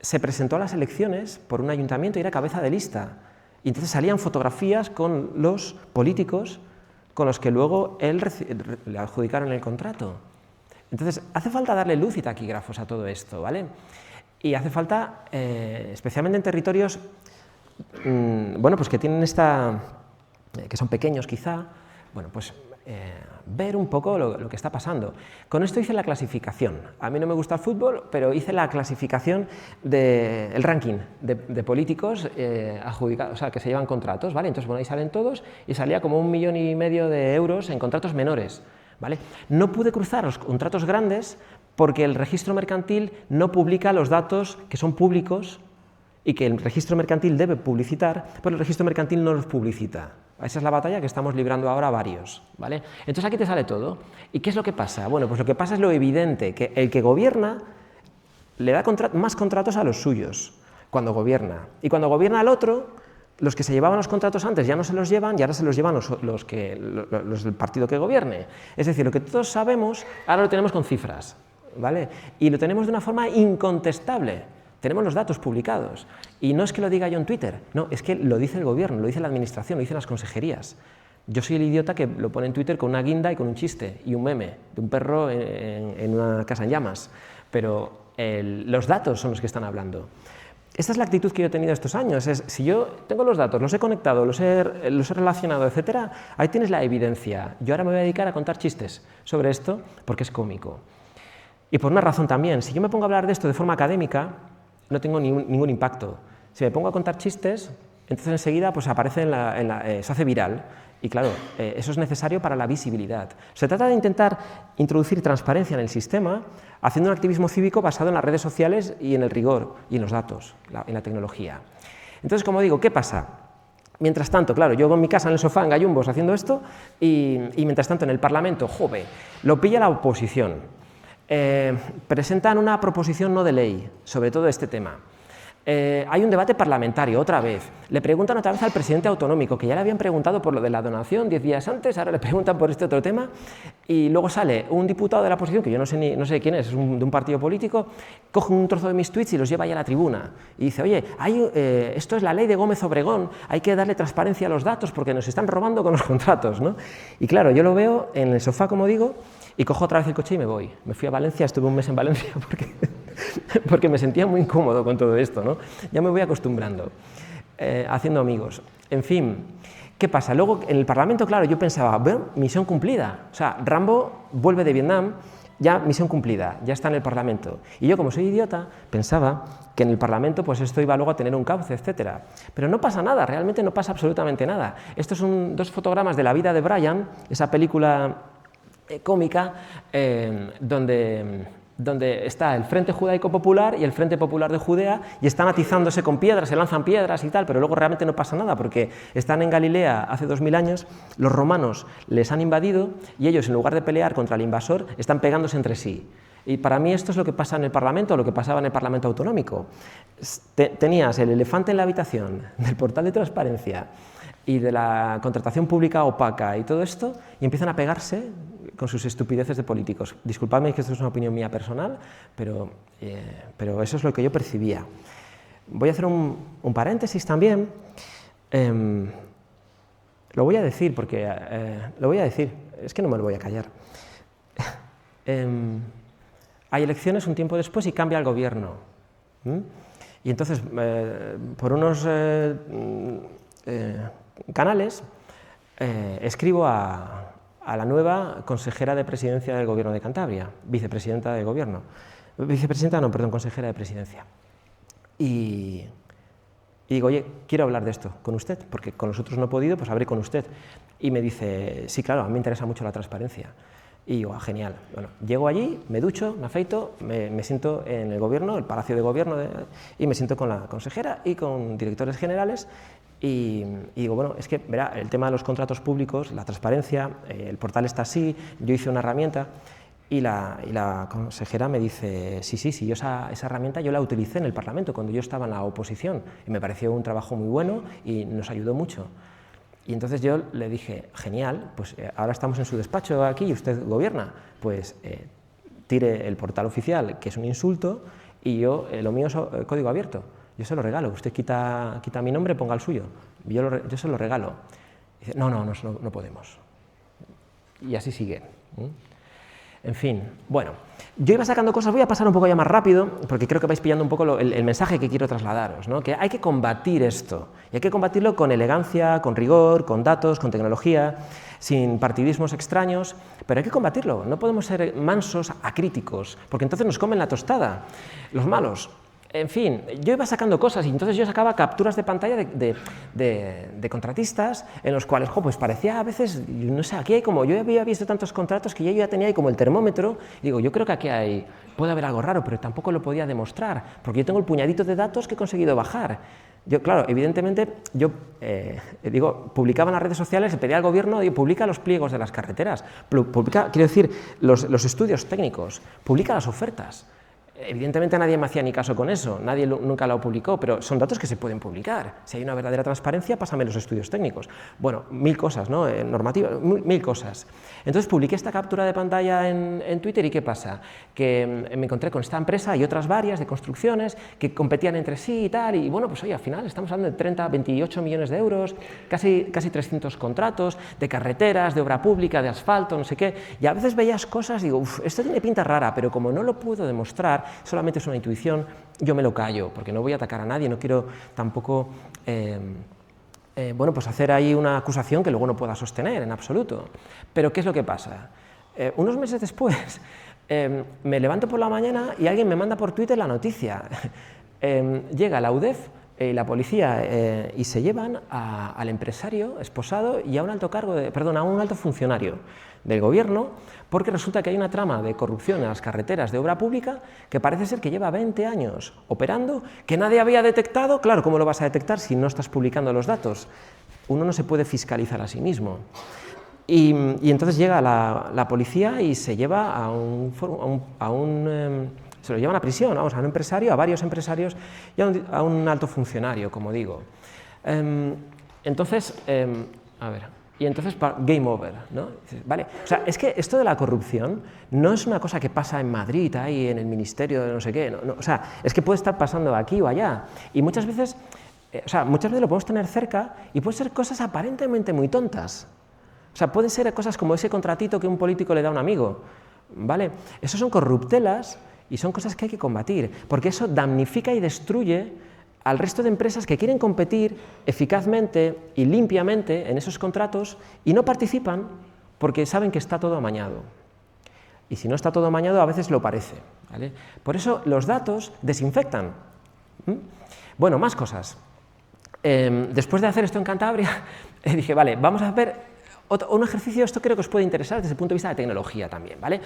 S2: se presentó a las elecciones por un ayuntamiento y era cabeza de lista. Y entonces salían fotografías con los políticos con los que luego le adjudicaron el contrato. Entonces, hace falta darle luz y taquígrafos a todo esto, ¿vale? Y hace falta, especialmente en territorios, bueno, pues que tienen que son pequeños quizá, bueno, pues ver un poco lo que está pasando. Con esto hice la clasificación. A mí no me gusta el fútbol, pero hice la clasificación el ranking de políticos adjudicados, o sea, que se llevan contratos, ¿vale? Entonces, bueno, ahí salen todos y salía como 1,5 millones de euros en contratos menores, ¿vale? No pude cruzar los contratos grandes porque el registro mercantil no publica los datos que son públicos y que el registro mercantil debe publicitar, pero el registro mercantil no los publicita. Esa es la batalla que estamos librando ahora varios, ¿vale? Entonces aquí te sale todo. ¿Y qué es lo que pasa? Bueno, pues lo que pasa es lo evidente, que el que gobierna le da más contratos a los suyos cuando gobierna. Y cuando gobierna al otro, los que se llevaban los contratos antes ya no se los llevan y ahora se los llevan los del partido que gobierne. Es decir, lo que todos sabemos, ahora lo tenemos con cifras, ¿vale? Y lo tenemos de una forma incontestable. Tenemos los datos publicados. Y no es que lo diga yo en Twitter, no, es que lo dice el gobierno, lo dice la administración, lo dicen las consejerías. Yo soy el idiota que lo pone en Twitter con una guinda y con un chiste y un meme de un perro en una casa en llamas. Pero los datos son los que están hablando. Esta es la actitud que yo he tenido estos años. Si yo tengo los datos, los he conectado, los he relacionado, etcétera, ahí tienes la evidencia. Yo ahora me voy a dedicar a contar chistes sobre esto porque es cómico. Y por una razón también, si yo me pongo a hablar de esto de forma académica, no tengo ningún impacto. Si me pongo a contar chistes, entonces enseguida pues aparece se hace viral. Y claro, eso es necesario para la visibilidad. Se trata de intentar introducir transparencia en el sistema, haciendo un activismo cívico basado en las redes sociales y en el rigor y en los datos, en la tecnología. Entonces, como digo, ¿qué pasa? Mientras tanto, claro, yo en mi casa en el sofá en gallumbos haciendo esto y mientras tanto en el Parlamento, ¡jove!, lo pilla la oposición. Presentan una proposición no de ley sobre todo este tema. Hay un debate parlamentario, otra vez. Le preguntan otra vez al presidente autonómico, que ya le habían preguntado por lo de la donación 10 días antes, ahora le preguntan por este otro tema, y luego sale un diputado de la oposición, que yo no sé quién es de un partido político, coge un trozo de mis tweets y los lleva ahí a la tribuna, y dice, oye, esto es la ley de Gómez Obregón, hay que darle transparencia a los datos porque nos están robando con los contratos, ¿no? Y claro, yo lo veo en el sofá, como digo, y cojo otra vez el coche y me voy. Me fui a Valencia, estuve un mes en Valencia porque me sentía muy incómodo con todo esto, ¿no? Ya me voy acostumbrando, haciendo amigos. En fin, ¿qué pasa? Luego, en el Parlamento, claro, yo pensaba, bueno, misión cumplida. O sea, Rambo vuelve de Vietnam, ya misión cumplida, ya está en el Parlamento. Y yo, como soy idiota, pensaba que en el Parlamento pues esto iba luego a tener un cauce, etcétera. Pero no pasa nada, realmente no pasa absolutamente nada. Estos son 2 fotogramas de la vida de Brian, esa película cómica, donde está el Frente Judaico Popular y el Frente Popular de Judea y están atizándose con piedras, se lanzan piedras y tal, pero luego realmente no pasa nada porque están en Galilea hace 2000 años, los romanos les han invadido y ellos, en lugar de pelear contra el invasor, están pegándose entre sí. Y para mí esto es lo que pasa en el Parlamento, lo que pasaba en el Parlamento autonómico. Tenías el elefante en la habitación del portal de transparencia y de la contratación pública opaca y todo esto, y empiezan a pegarse con sus estupideces de políticos. Disculpadme que esto es una opinión mía personal, pero eso es lo que yo percibía. Voy a hacer un paréntesis también. Lo voy a decir porque... lo voy a decir, es que no me lo voy a callar. Hay elecciones un tiempo después y cambia el gobierno. Y entonces, por unos canales, escribo a la nueva consejera de presidencia del Gobierno de Cantabria, vicepresidenta del Gobierno. Consejera de presidencia. Y digo, oye, quiero hablar de esto con usted, porque con los otros no he podido, pues hablé con usted. Y me dice, sí, claro, a mí me interesa mucho la transparencia. Y digo, genial. Bueno, llego allí, me ducho, me afeito, me siento en el gobierno, el Palacio de Gobierno, y me siento con la consejera y con directores generales. Y digo, bueno, es que, verá, el tema de los contratos públicos, la transparencia, el portal está así, yo hice una herramienta. Y la consejera me dice, sí, yo esa herramienta yo la utilicé en el Parlamento cuando yo estaba en la oposición y me pareció un trabajo muy bueno y nos ayudó mucho. Y entonces yo le dije, genial, pues ahora estamos en su despacho aquí y usted gobierna, pues tire el portal oficial, que es un insulto, y yo, lo mío es código abierto, yo se lo regalo, usted quita mi nombre, ponga el suyo, yo se lo regalo. Y dice, no podemos. Y así sigue. En fin, bueno, yo iba sacando cosas, voy a pasar un poco ya más rápido, porque creo que vais pillando un poco el mensaje que quiero trasladaros, ¿no? Que hay que combatir esto, y hay que combatirlo con elegancia, con rigor, con datos, con tecnología, sin partidismos extraños, pero hay que combatirlo, no podemos ser mansos acríticos, porque entonces nos comen la tostada, los malos. En fin, yo iba sacando cosas y entonces yo sacaba capturas de pantalla de contratistas en los cuales, pues parecía a veces, no sé, aquí hay como, yo había visto tantos contratos que yo ya tenía ahí como el termómetro, y digo, yo creo que aquí puede haber algo raro, pero tampoco lo podía demostrar, porque yo tengo el puñadito de datos que he conseguido bajar. Yo, claro, evidentemente, yo publicaba en las redes sociales, pedía al gobierno, publica los pliegos de las carreteras, publica, quiero decir, los estudios técnicos, publica las ofertas. Evidentemente nadie me hacía ni caso con eso, nadie nunca lo publicó, pero son datos que se pueden publicar. Si hay una verdadera transparencia, pásame los estudios técnicos. Bueno, mil cosas, ¿no? Normativa, mil cosas. Entonces publiqué esta captura de pantalla en Twitter y ¿qué pasa? Que me encontré con esta empresa y otras varias de construcciones que competían entre sí y tal, y bueno, pues oye, al final estamos hablando de 30, 28 millones de euros, casi 300 contratos, de carreteras, de obra pública, de asfalto, no sé qué, y a veces veías cosas y digo, esto tiene pinta rara, pero como no lo puedo demostrar, solamente es una intuición, yo me lo callo, porque no voy a atacar a nadie, no quiero tampoco bueno, pues hacer ahí una acusación que luego no pueda sostener en absoluto. Pero ¿qué es lo que pasa? Unos meses después me levanto por la mañana y alguien me manda por Twitter la noticia. Llega la UDEF y la policía y se llevan al empresario esposado y a un alto cargo, a un alto funcionario del gobierno, porque resulta que hay una trama de corrupción en las carreteras de obra pública que parece ser que lleva 20 años operando, que nadie había detectado. Claro, ¿cómo lo vas a detectar si no estás publicando los datos? Uno no se puede fiscalizar a sí mismo. Y entonces llega la policía y se lleva se lo llevan a prisión, vamos, a un empresario, a varios empresarios y a un alto funcionario, como digo. Entonces, game over, ¿no? Vale, o sea, es que esto de la corrupción no es una cosa que pasa en Madrid, ahí en el ministerio de no sé qué, no, o sea, es que puede estar pasando aquí o allá, y muchas veces lo podemos tener cerca y pueden ser cosas aparentemente muy tontas. O sea, pueden ser cosas como ese contratito que un político le da a un amigo, ¿vale? Esos son corruptelas y son cosas que hay que combatir, porque eso damnifica y destruye al resto de empresas que quieren competir eficazmente y limpiamente en esos contratos y no participan porque saben que está todo amañado. Y si no está todo amañado, a veces lo parece, ¿vale? Por eso los datos desinfectan. Bueno, más cosas. Después de hacer esto en Cantabria, dije, vale, vamos a hacer un ejercicio, esto creo que os puede interesar desde el punto de vista de tecnología también, ¿vale?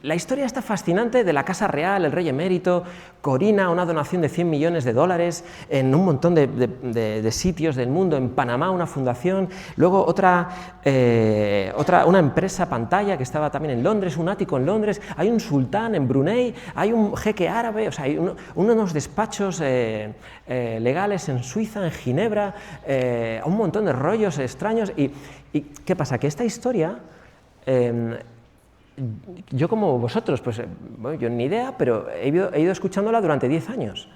S2: La historia está fascinante de la Casa Real, el rey emérito, Corina, una donación de 100 millones de dólares en un montón de sitios del mundo, en Panamá una fundación, luego una empresa pantalla que estaba también en Londres, un ático en Londres, hay un sultán en Brunei, hay un jeque árabe, o sea, hay unos despachos legales en Suiza, en Ginebra, un montón de rollos extraños. ¿Y qué pasa? Que esta historia... yo como vosotros, pues bueno, yo ni idea, pero he ido escuchándola durante 10 años.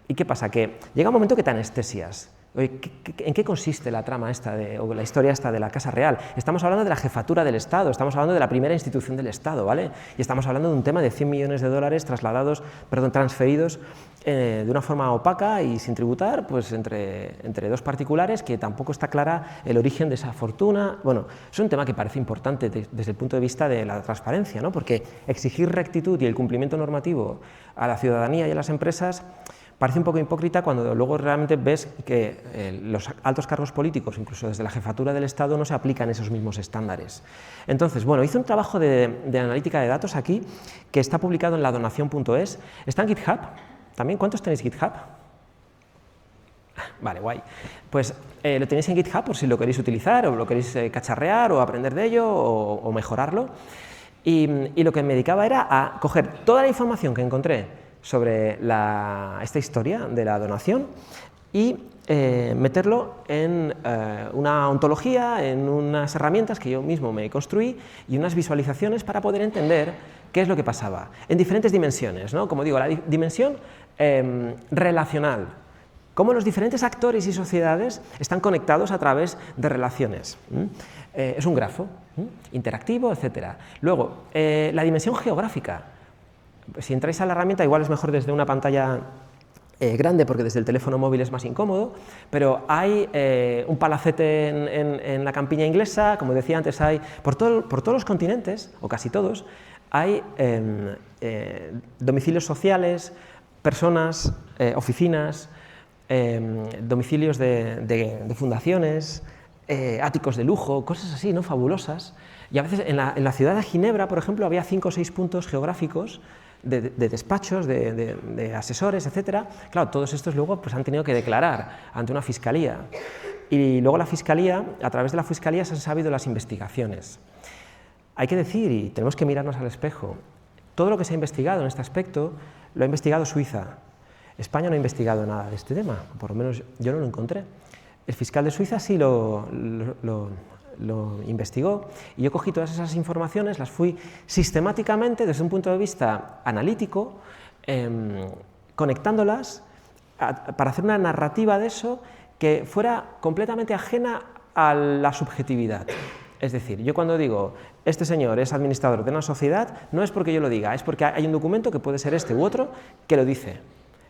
S2: ¿Y qué pasa? Que llega un momento que te anestesias. Oye, ¿en qué consiste la trama esta o la historia esta de la Casa Real? Estamos hablando de la jefatura del Estado, estamos hablando de la primera institución del Estado, ¿vale? Y estamos hablando de un tema de 100 millones de dólares transferidos de una forma opaca y sin tributar, pues entre dos particulares, que tampoco está clara el origen de esa fortuna. Bueno, es un tema que parece importante desde el punto de vista de la transparencia, ¿no? Porque exigir rectitud y el cumplimiento normativo a la ciudadanía y a las empresas, parece un poco hipócrita cuando luego realmente ves que los altos cargos políticos, incluso desde la jefatura del Estado, no se aplican esos mismos estándares. Entonces, bueno, hice un trabajo de analítica de datos aquí, que está publicado en ladonación.es, está en GitHub, también. ¿Cuántos tenéis GitHub? Vale, guay. Pues lo tenéis en GitHub por si lo queréis utilizar, o lo queréis cacharrear, o aprender de ello, o mejorarlo. Y lo que me dedicaba era a coger toda la información que encontré sobre esta historia de la donación y meterlo en una ontología, en unas herramientas que yo mismo me construí y unas visualizaciones para poder entender qué es lo que pasaba en diferentes dimensiones, ¿no? Como digo, la dimensión relacional, cómo los diferentes actores y sociedades están conectados a través de relaciones. Es un grafo interactivo, etc. Luego, la dimensión geográfica. Si entráis a la herramienta, igual es mejor desde una pantalla grande, porque desde el teléfono móvil es más incómodo, pero hay un palacete en la campiña inglesa, como decía antes, hay por todos los continentes, o casi todos, hay domicilios sociales, personas, oficinas, domicilios de fundaciones, áticos de lujo, cosas así, ¿no? Fabulosas. Y a veces en la ciudad de Ginebra, por ejemplo, había 5 o 6 puntos geográficos de despachos, de asesores, etc. Claro, todos estos luego pues, han tenido que declarar ante una fiscalía. Y luego la fiscalía, a través de la fiscalía se han sabido las investigaciones. Hay que decir, y tenemos que mirarnos al espejo, todo lo que se ha investigado en este aspecto lo ha investigado Suiza. España no ha investigado nada de este tema, por lo menos yo no lo encontré. El fiscal de Suiza sí lo investigó, y yo cogí todas esas informaciones, las fui sistemáticamente desde un punto de vista analítico, conectándolas para hacer una narrativa de eso que fuera completamente ajena a la subjetividad. Es decir, yo cuando digo, este señor es administrador de una sociedad, no es porque yo lo diga, es porque hay un documento, que puede ser este u otro, que lo dice.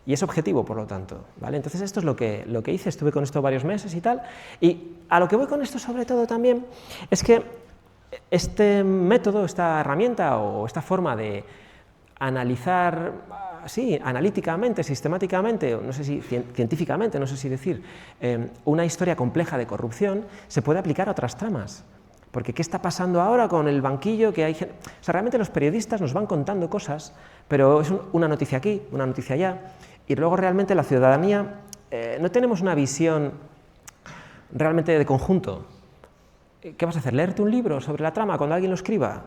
S2: Y es objetivo, por lo tanto, ¿vale? Entonces esto es lo que hice, estuve con esto varios meses y tal, y a lo que voy con esto sobre todo también es que este método, esta herramienta o esta forma de analizar, sí, analíticamente, sistemáticamente, no sé si científicamente, no sé si decir, una historia compleja de corrupción, se puede aplicar a otras tramas. Porque ¿qué está pasando ahora con el banquillo? Que hay gente... O sea, realmente los periodistas nos van contando cosas, pero es una noticia aquí, una noticia allá, y luego realmente la ciudadanía no tenemos una visión realmente de conjunto. ¿Qué vas a hacer? ¿Leerte un libro sobre la trama cuando alguien lo escriba?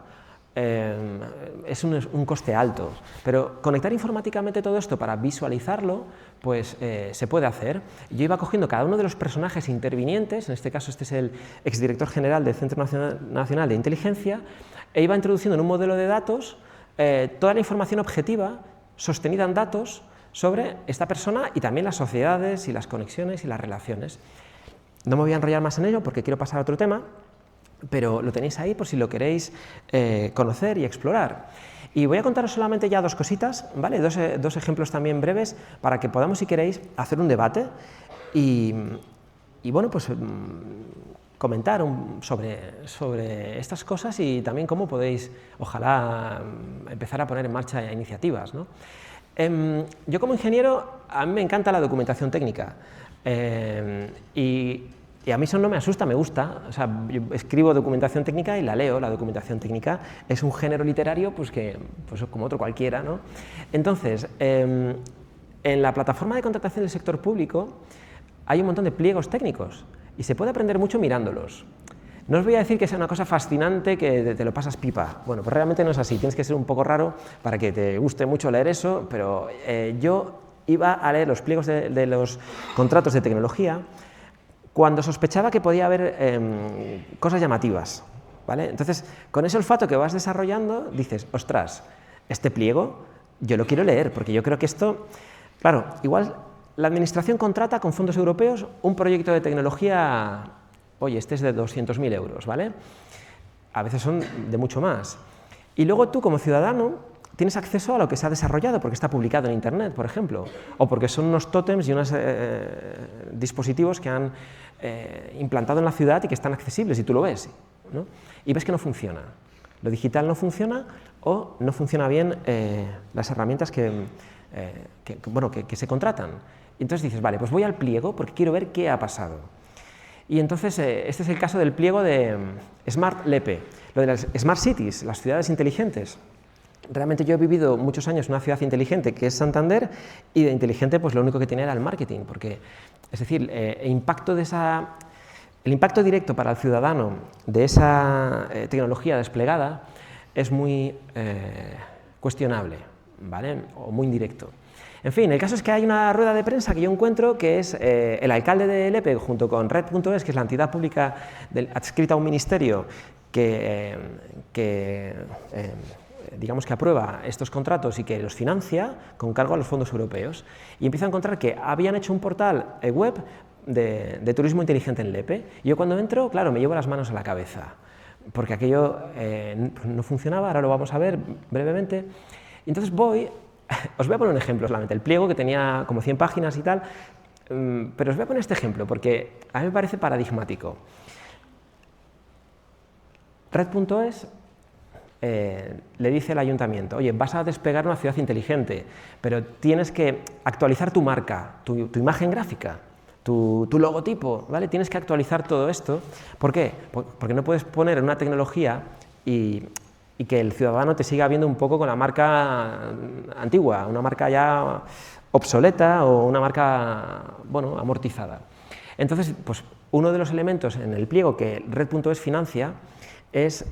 S2: Es un coste alto, pero conectar informáticamente todo esto para visualizarlo, pues se puede hacer. Yo iba cogiendo cada uno de los personajes intervinientes, en este caso este es el exdirector general del Centro Nacional de Inteligencia, e iba introduciendo en un modelo de datos toda la información objetiva, sostenida en datos, sobre esta persona y también las sociedades y las conexiones y las relaciones. No me voy a enrollar más en ello porque quiero pasar a otro tema, pero lo tenéis ahí por si lo queréis conocer y explorar. Y voy a contaros solamente ya 2 cositas, ¿vale? Dos ejemplos también breves para que podamos, si queréis, hacer un debate y bueno, pues comentar sobre estas cosas y también cómo podéis, ojalá, empezar a poner en marcha iniciativas, ¿no? Yo como ingeniero, a mí me encanta la documentación técnica y a mí eso no me asusta, me gusta. O sea, yo escribo documentación técnica y la leo. La documentación técnica es un género literario pues como otro cualquiera, ¿no? Entonces, en la plataforma de contratación del sector público hay un montón de pliegos técnicos y se puede aprender mucho mirándolos. No os voy a decir que sea una cosa fascinante que te lo pasas pipa. Bueno, pues realmente no es así. Tienes que ser un poco raro para que te guste mucho leer eso, pero yo iba a leer los pliegos de los contratos de tecnología cuando sospechaba que podía haber cosas llamativas, ¿vale? Entonces, con ese olfato que vas desarrollando, dices, ostras, este pliego yo lo quiero leer, porque yo creo que esto... Claro, igual la administración contrata con fondos europeos un proyecto de tecnología, oye, este es de 200.000 euros, ¿vale? A veces son de mucho más. Y luego tú, como ciudadano, tienes acceso a lo que se ha desarrollado porque está publicado en Internet, por ejemplo, o porque son unos tótems y unos dispositivos que han implantado en la ciudad y que están accesibles y tú lo ves, ¿no? Y ves que no funciona. Lo digital no funciona o no funciona bien las herramientas que que se contratan. Y entonces dices, vale, pues voy al pliego porque quiero ver qué ha pasado. Y entonces este es el caso del pliego de Smart LEPE, lo de las Smart Cities, las ciudades inteligentes. Realmente yo he vivido muchos años en una ciudad inteligente que es Santander, y de inteligente pues lo único que tenía era el marketing, porque, es decir, el impacto directo para el ciudadano de esa tecnología desplegada es muy cuestionable, ¿vale? O muy indirecto. En fin, el caso es que hay una rueda de prensa que yo encuentro que es el alcalde de Lepe junto con Red.es, que es la entidad pública adscrita a un ministerio digamos que aprueba estos contratos y que los financia con cargo a los fondos europeos. Y empiezo a encontrar que habían hecho un portal web de turismo inteligente en Lepe. Y yo cuando entro, claro, me llevo las manos a la cabeza, porque aquello no funcionaba, ahora lo vamos a ver brevemente. Y entonces os voy a poner un ejemplo solamente, el pliego que tenía como 100 páginas y tal, pero os voy a poner este ejemplo porque a mí me parece paradigmático. Red.es le dice al ayuntamiento, oye, vas a desplegar una ciudad inteligente, pero tienes que actualizar tu marca, tu imagen gráfica, tu logotipo, ¿vale? Tienes que actualizar todo esto. ¿Por qué? Porque no puedes poner una tecnología y que el ciudadano te siga viendo un poco con la marca antigua, una marca ya obsoleta o una marca, bueno, amortizada. Entonces, pues uno de los elementos en el pliego que Red.es financia es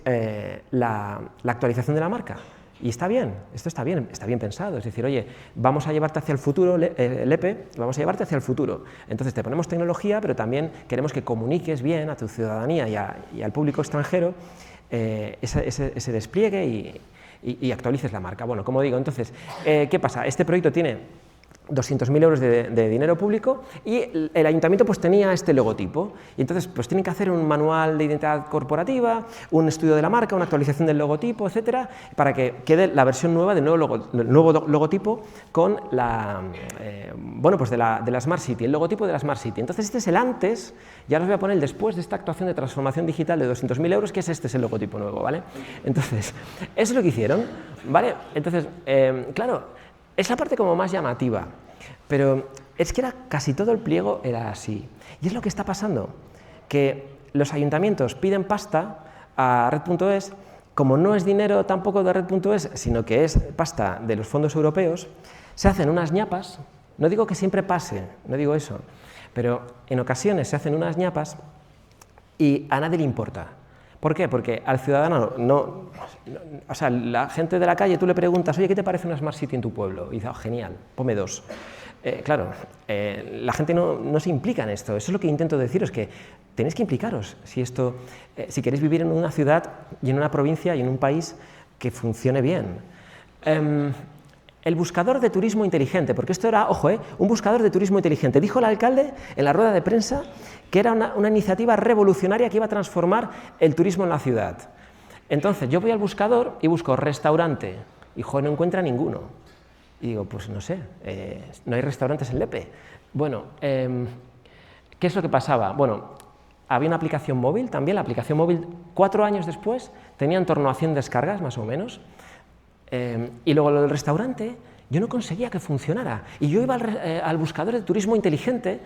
S2: la actualización de la marca. Y está bien, esto está bien pensado, es decir, oye, vamos a llevarte hacia el futuro, Lepe, vamos a llevarte hacia el futuro. Entonces te ponemos tecnología, pero también queremos que comuniques bien a tu ciudadanía y al público extranjero ese despliegue y actualices la marca. Bueno, como digo, entonces, ¿qué pasa? Este proyecto tiene 200.000 euros de dinero público y el ayuntamiento pues tenía este logotipo y entonces pues tienen que hacer un manual de identidad corporativa, un estudio de la marca, una actualización del logotipo, etcétera, para que quede la versión nueva del nuevo logotipo con la bueno, pues de la Smart City, el logotipo de la Smart City. Entonces este es el antes, ya os voy a poner el después de esta actuación de transformación digital de 200.000 euros, que es el logotipo nuevo, ¿vale? Entonces, eso es lo que hicieron, ¿vale? Entonces, claro, es la parte como más llamativa, pero es que casi todo el pliego era así. Y es lo que está pasando, que los ayuntamientos piden pasta a Red.es, como no es dinero tampoco de Red.es, sino que es pasta de los fondos europeos, se hacen unas ñapas, no digo que siempre pase, no digo eso, pero en ocasiones se hacen unas ñapas y a nadie le importa. ¿Por qué? Porque al ciudadano o sea, la gente de la calle, tú le preguntas, oye, ¿qué te parece una Smart City en tu pueblo? Y dice, oh, genial, ponme 2. Claro, la gente no se implica en esto. Eso es lo que intento deciros, que tenéis que implicaros si queréis vivir en una ciudad y en una provincia y en un país que funcione bien. El buscador de turismo inteligente, porque esto era, ojo, un buscador de turismo inteligente. Dijo el alcalde en la rueda de prensa que era una iniciativa revolucionaria que iba a transformar el turismo en la ciudad. Entonces yo voy al buscador y busco restaurante y no encuentra ninguno. Y digo, pues no sé, no hay restaurantes en Lepe. Bueno, ¿qué es lo que pasaba? Bueno, había una aplicación móvil también, la aplicación móvil 4 años después tenía en torno a 100 descargas más o menos. Y luego lo del restaurante, yo no conseguía que funcionara. Y yo iba al buscador de turismo inteligente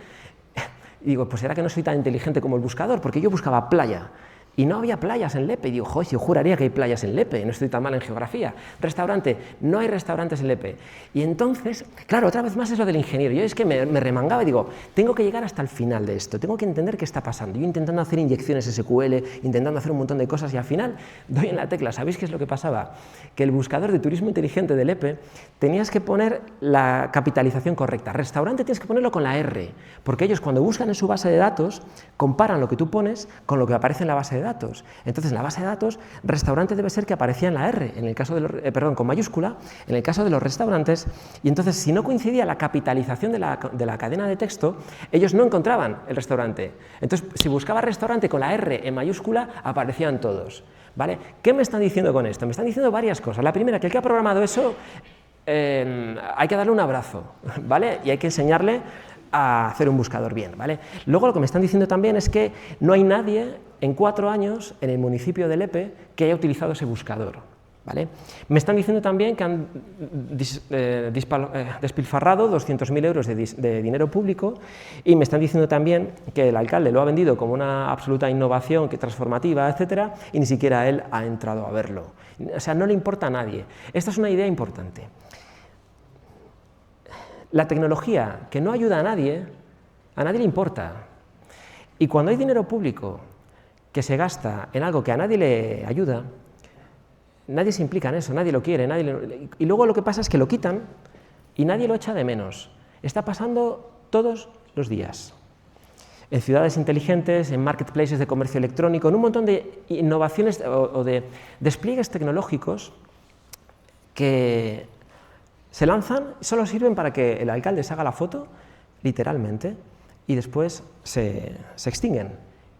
S2: y digo, pues será que no soy tan inteligente como el buscador, porque yo buscaba playa. Y no había playas en Lepe. Y digo, joder, yo juraría que hay playas en Lepe, no estoy tan mal en geografía. Restaurante, no hay restaurantes en Lepe. Y entonces, claro, otra vez más es lo del ingeniero. Yo es que me remangaba y digo, tengo que llegar hasta el final de esto, tengo que entender qué está pasando. Yo intentando hacer inyecciones SQL, intentando hacer un montón de cosas y al final doy en la tecla. ¿Sabéis qué es lo que pasaba? Que el buscador de turismo inteligente de Lepe tenías que poner la capitalización correcta. Restaurante tienes que ponerlo con la R, porque ellos cuando buscan en su base de datos comparan lo que tú pones con lo que aparece en la base de datos. Entonces, en la base de datos, restaurante debe ser que aparecía en la R, en el caso de con mayúscula, en el caso de los restaurantes, y entonces, si no coincidía la capitalización de la cadena de texto, ellos no encontraban el restaurante. Entonces, si buscaba restaurante con la R en mayúscula, aparecían todos. ¿Vale? ¿Qué me están diciendo con esto? Me están diciendo varias cosas. La primera, que el que ha programado eso, hay que darle un abrazo, ¿vale? Y hay que enseñarle a hacer un buscador bien, ¿vale? Luego lo que me están diciendo también es que no hay nadie en 4 años en el municipio de Lepe que haya utilizado ese buscador. ¿vale? Me están diciendo también que han despilfarrado 200.000 euros de dinero público y me están diciendo también que el alcalde lo ha vendido como una absoluta innovación transformativa, etcétera, y ni siquiera él ha entrado a verlo. O sea, no le importa a nadie. Esta es una idea importante. La tecnología que no ayuda a nadie le importa. Y cuando hay dinero público que se gasta en algo que a nadie le ayuda, nadie se implica en eso, nadie lo quiere, y luego lo que pasa es que lo quitan y nadie lo echa de menos. Está pasando todos los días. En ciudades inteligentes, en marketplaces de comercio electrónico, en un montón de innovaciones o de despliegues tecnológicos que se lanzan, solo sirven para que el alcalde se haga la foto, literalmente, y después se extinguen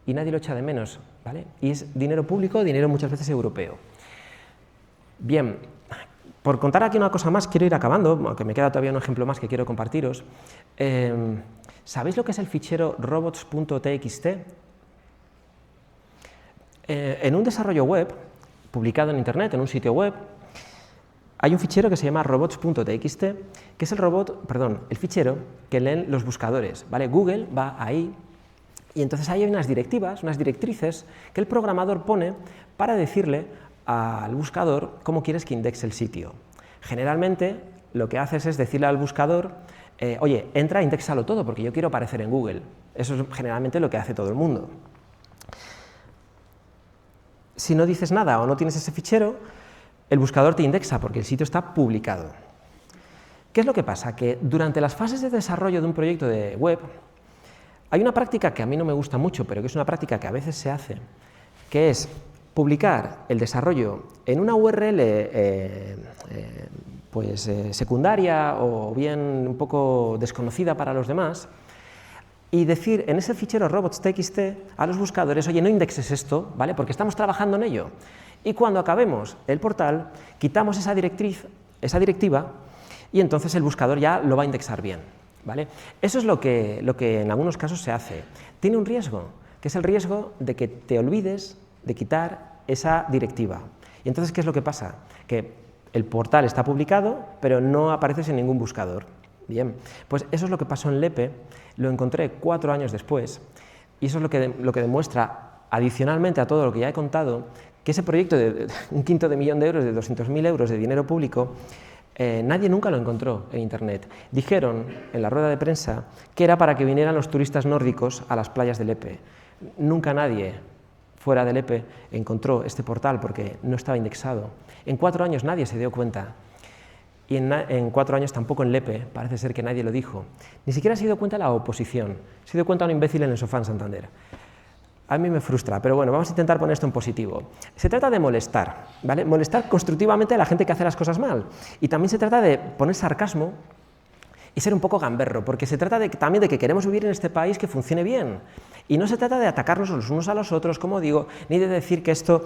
S2: y nadie lo echa de menos, ¿vale? Y es dinero público, dinero muchas veces europeo. Bien, por contar aquí una cosa más, quiero ir acabando, aunque me queda todavía un ejemplo más que quiero compartiros. ¿Sabéis lo que es el fichero robots.txt? En un desarrollo web, publicado en Internet, en un sitio web, hay un fichero que se llama robots.txt, que es el fichero que leen los buscadores, ¿vale? Google va ahí y entonces ahí hay unas directivas, unas directrices que el programador pone para decirle al buscador cómo quieres que indexe el sitio. Generalmente lo que haces es decirle al buscador, oye, entra, indéxalo todo porque yo quiero aparecer en Google. Eso es generalmente lo que hace todo el mundo. Si no dices nada o no tienes ese fichero, el buscador te indexa porque el sitio está publicado. ¿Qué es lo que pasa? Que durante las fases de desarrollo de un proyecto de web hay una práctica que a mí no me gusta mucho, pero que es una práctica que a veces se hace, que es publicar el desarrollo en una URL secundaria o bien un poco desconocida para los demás y decir en ese fichero robots.txt a los buscadores, oye, no indexes esto, ¿vale? Porque estamos trabajando en ello. Y cuando acabemos el portal, quitamos esa directiva y entonces el buscador ya lo va a indexar bien, ¿vale? Eso es lo que en algunos casos se hace. Tiene un riesgo, que es el riesgo de que te olvides de quitar esa directiva. Y entonces, ¿qué es lo que pasa? Que el portal está publicado, pero no apareces en ningún buscador. Bien, pues eso es lo que pasó en Lepe, lo encontré 4 años después, y eso es lo que demuestra, adicionalmente a todo lo que ya he contado, que ese proyecto de $250.000 de 200.000 euros de dinero público, nadie nunca lo encontró en Internet. Dijeron en la rueda de prensa que era para que vinieran los turistas nórdicos a las playas de Lepe. Nunca nadie fuera de Lepe encontró este portal porque no estaba indexado. En 4 años nadie se dio cuenta. Y en 4 años tampoco en Lepe, parece ser que nadie lo dijo. Ni siquiera se dio cuenta la oposición. Se dio cuenta un imbécil en el sofá en Santander. A mí me frustra, pero bueno, vamos a intentar poner esto en positivo. Se trata de molestar, ¿vale? Molestar constructivamente a la gente que hace las cosas mal. Y también se trata de poner sarcasmo y ser un poco gamberro, porque se trata también de que queremos vivir en este país que funcione bien. Y no se trata de atacarnos los unos a los otros, como digo, ni de decir que esto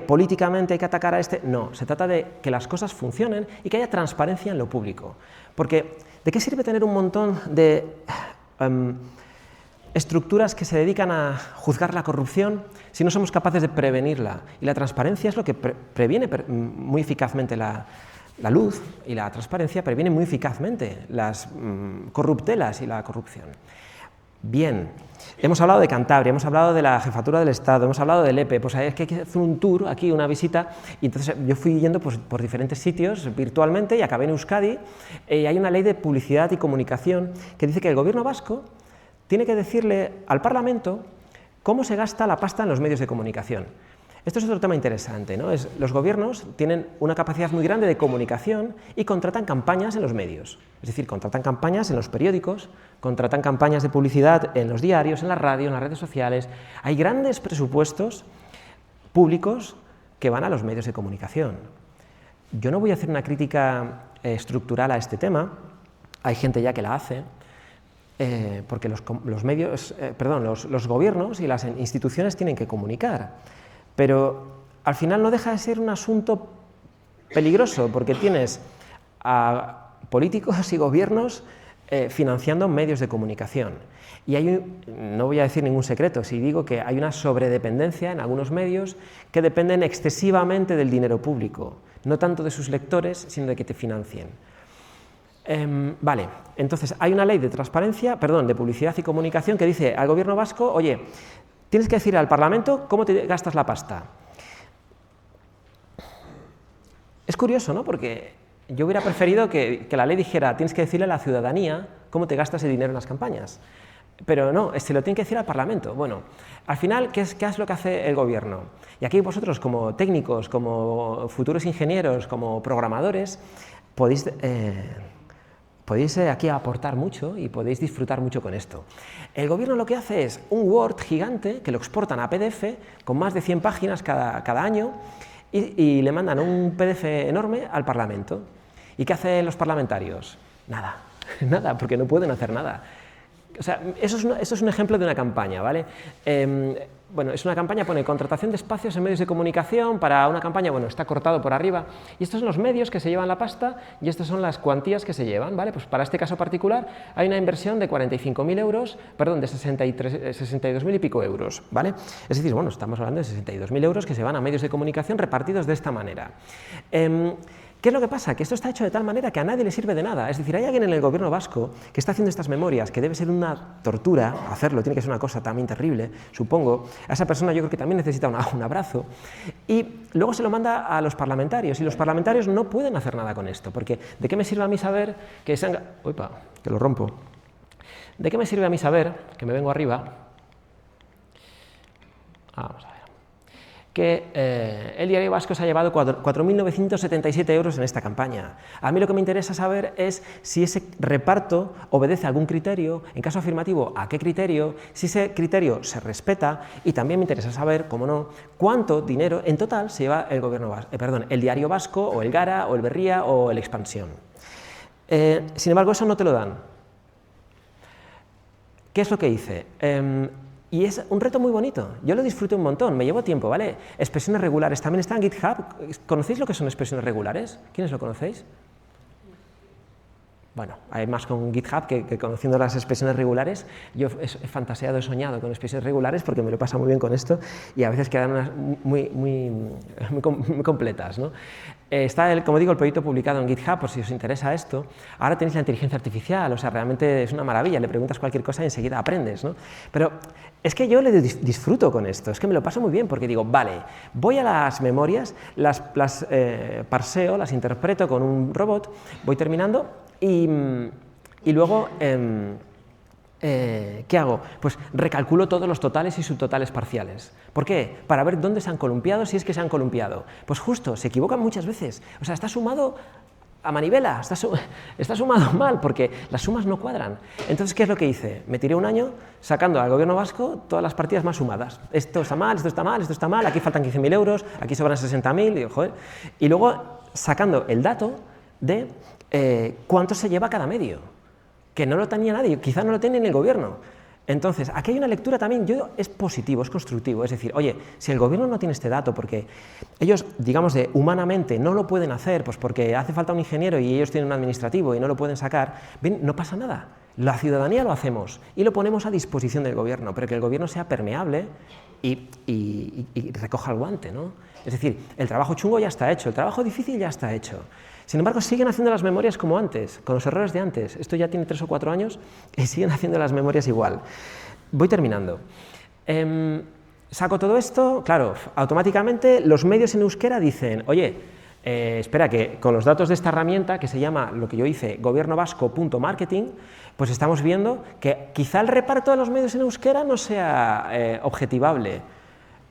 S2: políticamente hay que atacar a este. No, se trata de que las cosas funcionen y que haya transparencia en lo público. Porque, ¿de qué sirve tener un montón de estructuras que se dedican a juzgar la corrupción si no somos capaces de prevenirla? Y la transparencia es lo que previene muy eficazmente la luz, y la transparencia previene muy eficazmente las corruptelas y la corrupción. Bien, hemos hablado de Cantabria, hemos hablado de la jefatura del Estado, hemos hablado de Lepe, pues es que hay que hacer un tour aquí, una visita, y entonces yo fui yendo por diferentes sitios virtualmente y acabé en Euskadi, y hay una ley de publicidad y comunicación que dice que el gobierno vasco tiene que decirle al Parlamento cómo se gasta la pasta en los medios de comunicación. Esto es otro tema interesante, ¿no? Los gobiernos tienen una capacidad muy grande de comunicación y contratan campañas en los medios. Es decir, contratan campañas en los periódicos, contratan campañas de publicidad en los diarios, en la radio, en las redes sociales. Hay grandes presupuestos públicos que van a los medios de comunicación. Yo no voy a hacer una crítica estructural a este tema, hay gente ya que la hace, porque los gobiernos y las instituciones tienen que comunicar. Pero al final no deja de ser un asunto peligroso, porque tienes a políticos y gobiernos financiando medios de comunicación. Y no voy a decir ningún secreto si digo que hay una sobredependencia en algunos medios que dependen excesivamente del dinero público, no tanto de sus lectores, sino de que te financien. Vale, entonces hay una ley de transparencia, perdón, de publicidad y comunicación que dice al gobierno vasco, oye, tienes que decir al Parlamento cómo te gastas la pasta. Es curioso, ¿no? Porque yo hubiera preferido que la ley dijera, tienes que decirle a la ciudadanía cómo te gastas el dinero en las campañas. Pero no, se lo tiene que decir al Parlamento. Bueno, al final, ¿qué es lo que hace el gobierno? Y aquí vosotros, como técnicos, como futuros ingenieros, como programadores, podéis aquí aportar mucho y podéis disfrutar mucho con esto. El gobierno lo que hace es un Word gigante que lo exportan a PDF con más de 100 páginas cada año y le mandan un PDF enorme al Parlamento. ¿Y qué hacen los parlamentarios? Nada, nada, porque no pueden hacer nada. O sea, eso es un ejemplo de una campaña, ¿vale? Bueno, es una campaña, pone contratación de espacios en medios de comunicación para una campaña, bueno, está cortado por arriba, y estos son los medios que se llevan la pasta y estas son las cuantías que se llevan, ¿vale? Pues para este caso particular hay una inversión de 45.000 euros, perdón, de 62.000 y pico euros, ¿vale? Es decir, bueno, estamos hablando de 62.000 euros que se van a medios de comunicación repartidos de esta manera. ¿Qué es lo que pasa? Que esto está hecho de tal manera que a nadie le sirve de nada. Es decir, hay alguien en el gobierno vasco que está haciendo estas memorias, que debe ser una tortura hacerlo, tiene que ser una cosa también terrible, supongo. A esa persona yo creo que también necesita un abrazo. Y luego se lo manda a los parlamentarios, y los parlamentarios no pueden hacer nada con esto, porque ¿de qué me sirve a mí saber que ¡Uipa! Que lo rompo. ¿De qué me sirve a mí saber, que me vengo arriba, vamos a ver, que el Diario Vasco se ha llevado 4.977 euros en esta campaña? A mí lo que me interesa saber es si ese reparto obedece a algún criterio, en caso afirmativo, a qué criterio, si ese criterio se respeta, y también me interesa saber, cómo no, cuánto dinero en total se lleva el Diario Vasco, o el Gara, o el Berria, o el Expansión. Sin embargo, eso no te lo dan. ¿Qué es lo que hice? Y es un reto muy bonito, yo lo disfruté un montón, me llevó tiempo, ¿vale? Expresiones regulares, también está en GitHub. ¿Conocéis lo que son expresiones regulares? ¿Quiénes lo conocéis? Bueno, hay más con GitHub que conociendo las expresiones regulares. Yo he fantaseado, he soñado con expresiones regulares porque me lo pasa muy bien con esto y a veces quedan unas muy completas, ¿no? Está, como digo, el proyecto publicado en GitHub, por si os interesa esto. Ahora tenéis la inteligencia artificial, o sea, realmente es una maravilla, le preguntas cualquier cosa y enseguida aprendes, ¿no? Pero es que yo le disfruto con esto, es que me lo paso muy bien porque digo, vale, voy a las memorias, las parseo, las interpreto con un robot, voy terminando y luego, ¿qué hago? Pues recalculo todos los totales y subtotales parciales. ¿Por qué? Para ver dónde se han columpiado, si es que se han columpiado. Pues justo, se equivocan muchas veces. O sea, está sumado a manivela, está sumado mal porque las sumas no cuadran. Entonces, ¿qué es lo que hice? Me tiré un año sacando al gobierno vasco todas las partidas más sumadas. Esto está mal, esto está mal, esto está mal, aquí faltan 15.000 euros, aquí sobran 60.000, y joder. Y luego sacando el dato de cuánto se lleva cada medio, que no lo tenía nadie, quizá no lo tiene ni el gobierno. Entonces, aquí hay una lectura también, es positivo, es constructivo, es decir, oye, si el gobierno no tiene este dato porque ellos, digamos, humanamente no lo pueden hacer, pues porque hace falta un ingeniero y ellos tienen un administrativo y no lo pueden sacar, bien, no pasa nada, la ciudadanía lo hacemos y lo ponemos a disposición del gobierno, pero que el gobierno sea permeable y recoja el guante, ¿no? Es decir, el trabajo chungo ya está hecho, el trabajo difícil ya está hecho. Sin embargo, siguen haciendo las memorias como antes, con los errores de antes. Esto ya tiene 3 o 4 años y siguen haciendo las memorias igual. Voy terminando. Saco todo esto, claro, automáticamente los medios en euskera dicen, oye, espera que con los datos de esta herramienta, que se llama, lo que yo hice, gobiernobasco.marketing, pues estamos viendo que quizá el reparto de los medios en euskera no sea objetivable.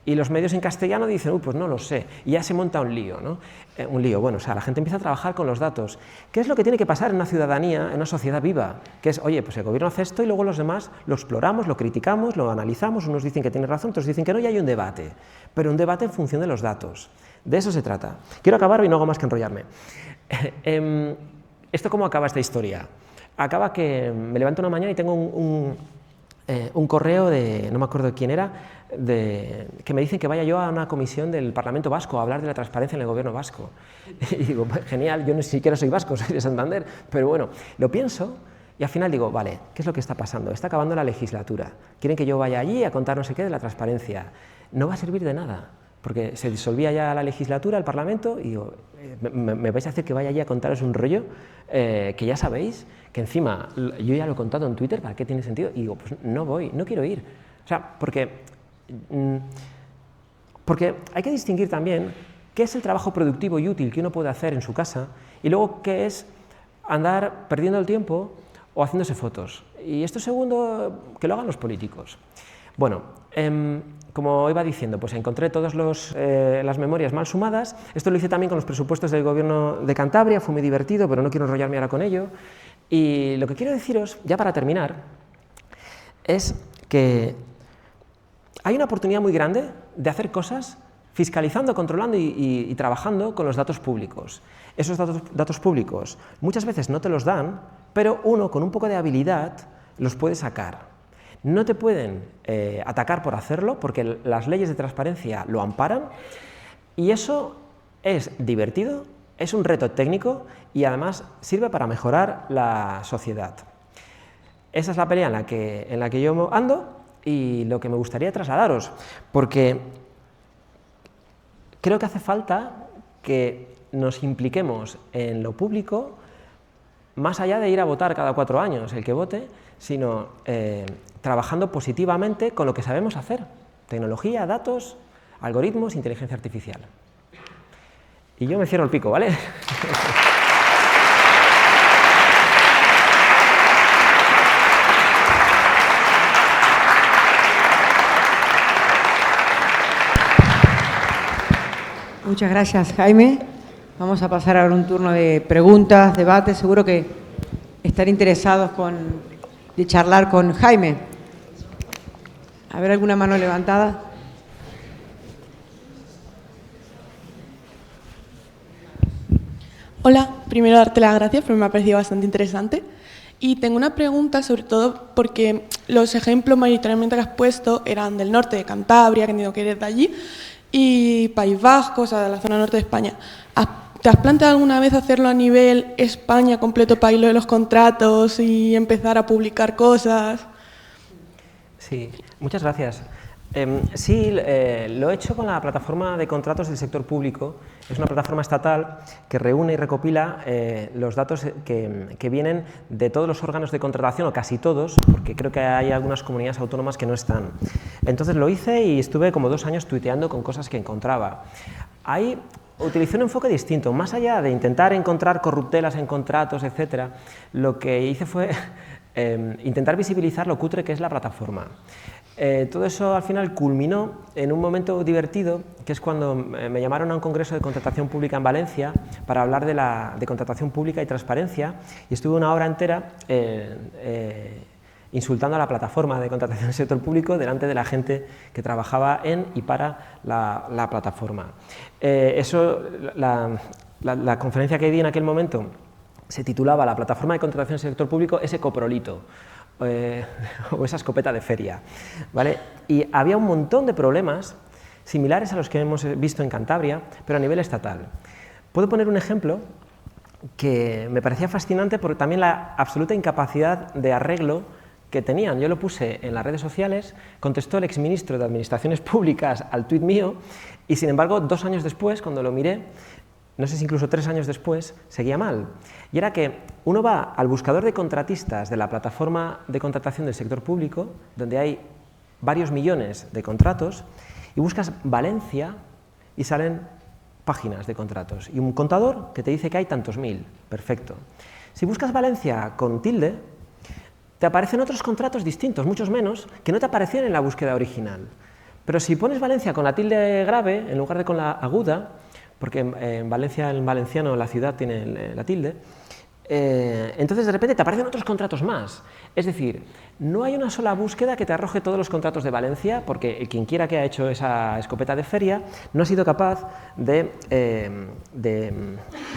S2: Y los medios en castellano dicen, pues no lo sé, y ya se monta un lío, ¿no? Un lío, bueno, o sea, la gente empieza a trabajar con los datos. ¿Qué es lo que tiene que pasar en una ciudadanía, en una sociedad viva? Que es, oye, pues el gobierno hace esto y luego los demás lo exploramos, lo criticamos, lo analizamos, unos dicen que tiene razón, otros dicen que no, y hay un debate. Pero un debate en función de los datos. De eso se trata. Quiero acabar y no hago más que enrollarme. ¿Esto cómo acaba esta historia? Acaba que me levanto una mañana y tengo un correo de, no me acuerdo de quién era, que me dicen que vaya yo a una comisión del Parlamento Vasco a hablar de la transparencia en el gobierno vasco. Y digo, genial, yo ni siquiera soy vasco, soy de Santander, pero bueno, lo pienso Y al final digo, vale, ¿qué es lo que está pasando? Está acabando la legislatura, quieren que yo vaya allí a contar no sé qué de la transparencia. No va a servir de nada, porque se disolvía ya la legislatura, el Parlamento, y digo, ¿me vais a hacer que vaya allí a contaros un rollo que ya sabéis? Que encima, yo ya lo he contado en Twitter, ¿para qué tiene sentido? Y digo, pues no voy, no quiero ir. O sea, porque hay que distinguir también qué es el trabajo productivo y útil que uno puede hacer en su casa y luego qué es andar perdiendo el tiempo o haciéndose fotos. Y esto segundo, que lo hagan los políticos. Bueno, como iba diciendo, pues encontré todas las memorias mal sumadas. Esto lo hice también con los presupuestos del Gobierno de Cantabria, fue muy divertido, pero no quiero enrollarme ahora con ello. Y lo que quiero deciros, ya para terminar, es que hay una oportunidad muy grande de hacer cosas fiscalizando, controlando y trabajando con los datos públicos. Esos datos públicos muchas veces no te los dan, pero uno con un poco de habilidad los puede sacar. No te pueden atacar por hacerlo, porque las leyes de transparencia lo amparan, y eso es divertido, es un reto técnico y además sirve para mejorar la sociedad. Esa es la pelea en la que yo ando y lo que me gustaría trasladaros, porque creo que hace falta que nos impliquemos en lo público, más allá de ir a votar cada 4 años el que vote, sino trabajando positivamente con lo que sabemos hacer: tecnología, datos, algoritmos, inteligencia artificial. Y yo me cierro el pico, ¿vale?
S1: Muchas gracias, Jaime. Vamos a pasar ahora a un turno de preguntas, debates. Seguro que están interesados de charlar con Jaime. A ver, ¿alguna mano levantada?
S3: Hola, primero darte las gracias porque me ha parecido bastante interesante. Y tengo una pregunta, sobre todo porque los ejemplos mayoritariamente que has puesto eran del norte de Cantabria, que entiendo que eres de allí, y País Vasco, o sea, de la zona norte de España. ¿Te has planteado alguna vez hacerlo a nivel España completo, país, lo de los contratos y empezar a publicar cosas?
S2: Sí, muchas gracias. Sí, lo he hecho con la plataforma de contratos del sector público. Es una plataforma estatal que reúne y recopila los datos que vienen de todos los órganos de contratación, o casi todos, porque creo que hay algunas comunidades autónomas que no están. Entonces lo hice y estuve como 2 años tuiteando con cosas que encontraba. Ahí utilicé un enfoque distinto. Más allá de intentar encontrar corruptelas en contratos, etc., lo que hice fue intentar visibilizar lo cutre que es la plataforma. Todo eso al final culminó en un momento divertido, que es cuando me llamaron a un congreso de contratación pública en Valencia para hablar de contratación pública y transparencia, y estuve 1 hora entera insultando a la plataforma de contratación del sector público delante de la gente que trabajaba en y para la plataforma. La conferencia que di en aquel momento se titulaba "La plataforma de contratación del sector público, ese coprolito", o esa escopeta de feria, ¿vale? Y había un montón de problemas similares a los que hemos visto en Cantabria, pero a nivel estatal. Puedo poner un ejemplo que me parecía fascinante por también la absoluta incapacidad de arreglo que tenían. Yo lo puse en las redes sociales, contestó el exministro de Administraciones Públicas al tuit mío, y sin embargo 2 años después, cuando lo miré, no sé si incluso 3 años después, seguía mal. Y era que uno va al buscador de contratistas de la plataforma de contratación del sector público, donde hay varios millones de contratos, y buscas Valencia y salen páginas de contratos. Y un contador que te dice que hay tantos mil. Perfecto. Si buscas Valencia con tilde, te aparecen otros contratos distintos, muchos menos, que no te aparecían en la búsqueda original. Pero si pones Valencia con la tilde grave, en lugar de con la aguda, porque en Valencia, en valenciano, la ciudad tiene la tilde, entonces de repente te aparecen otros contratos más. Es decir, no hay una sola búsqueda que te arroje todos los contratos de Valencia, porque quien quiera que ha hecho esa escopeta de feria no ha sido capaz de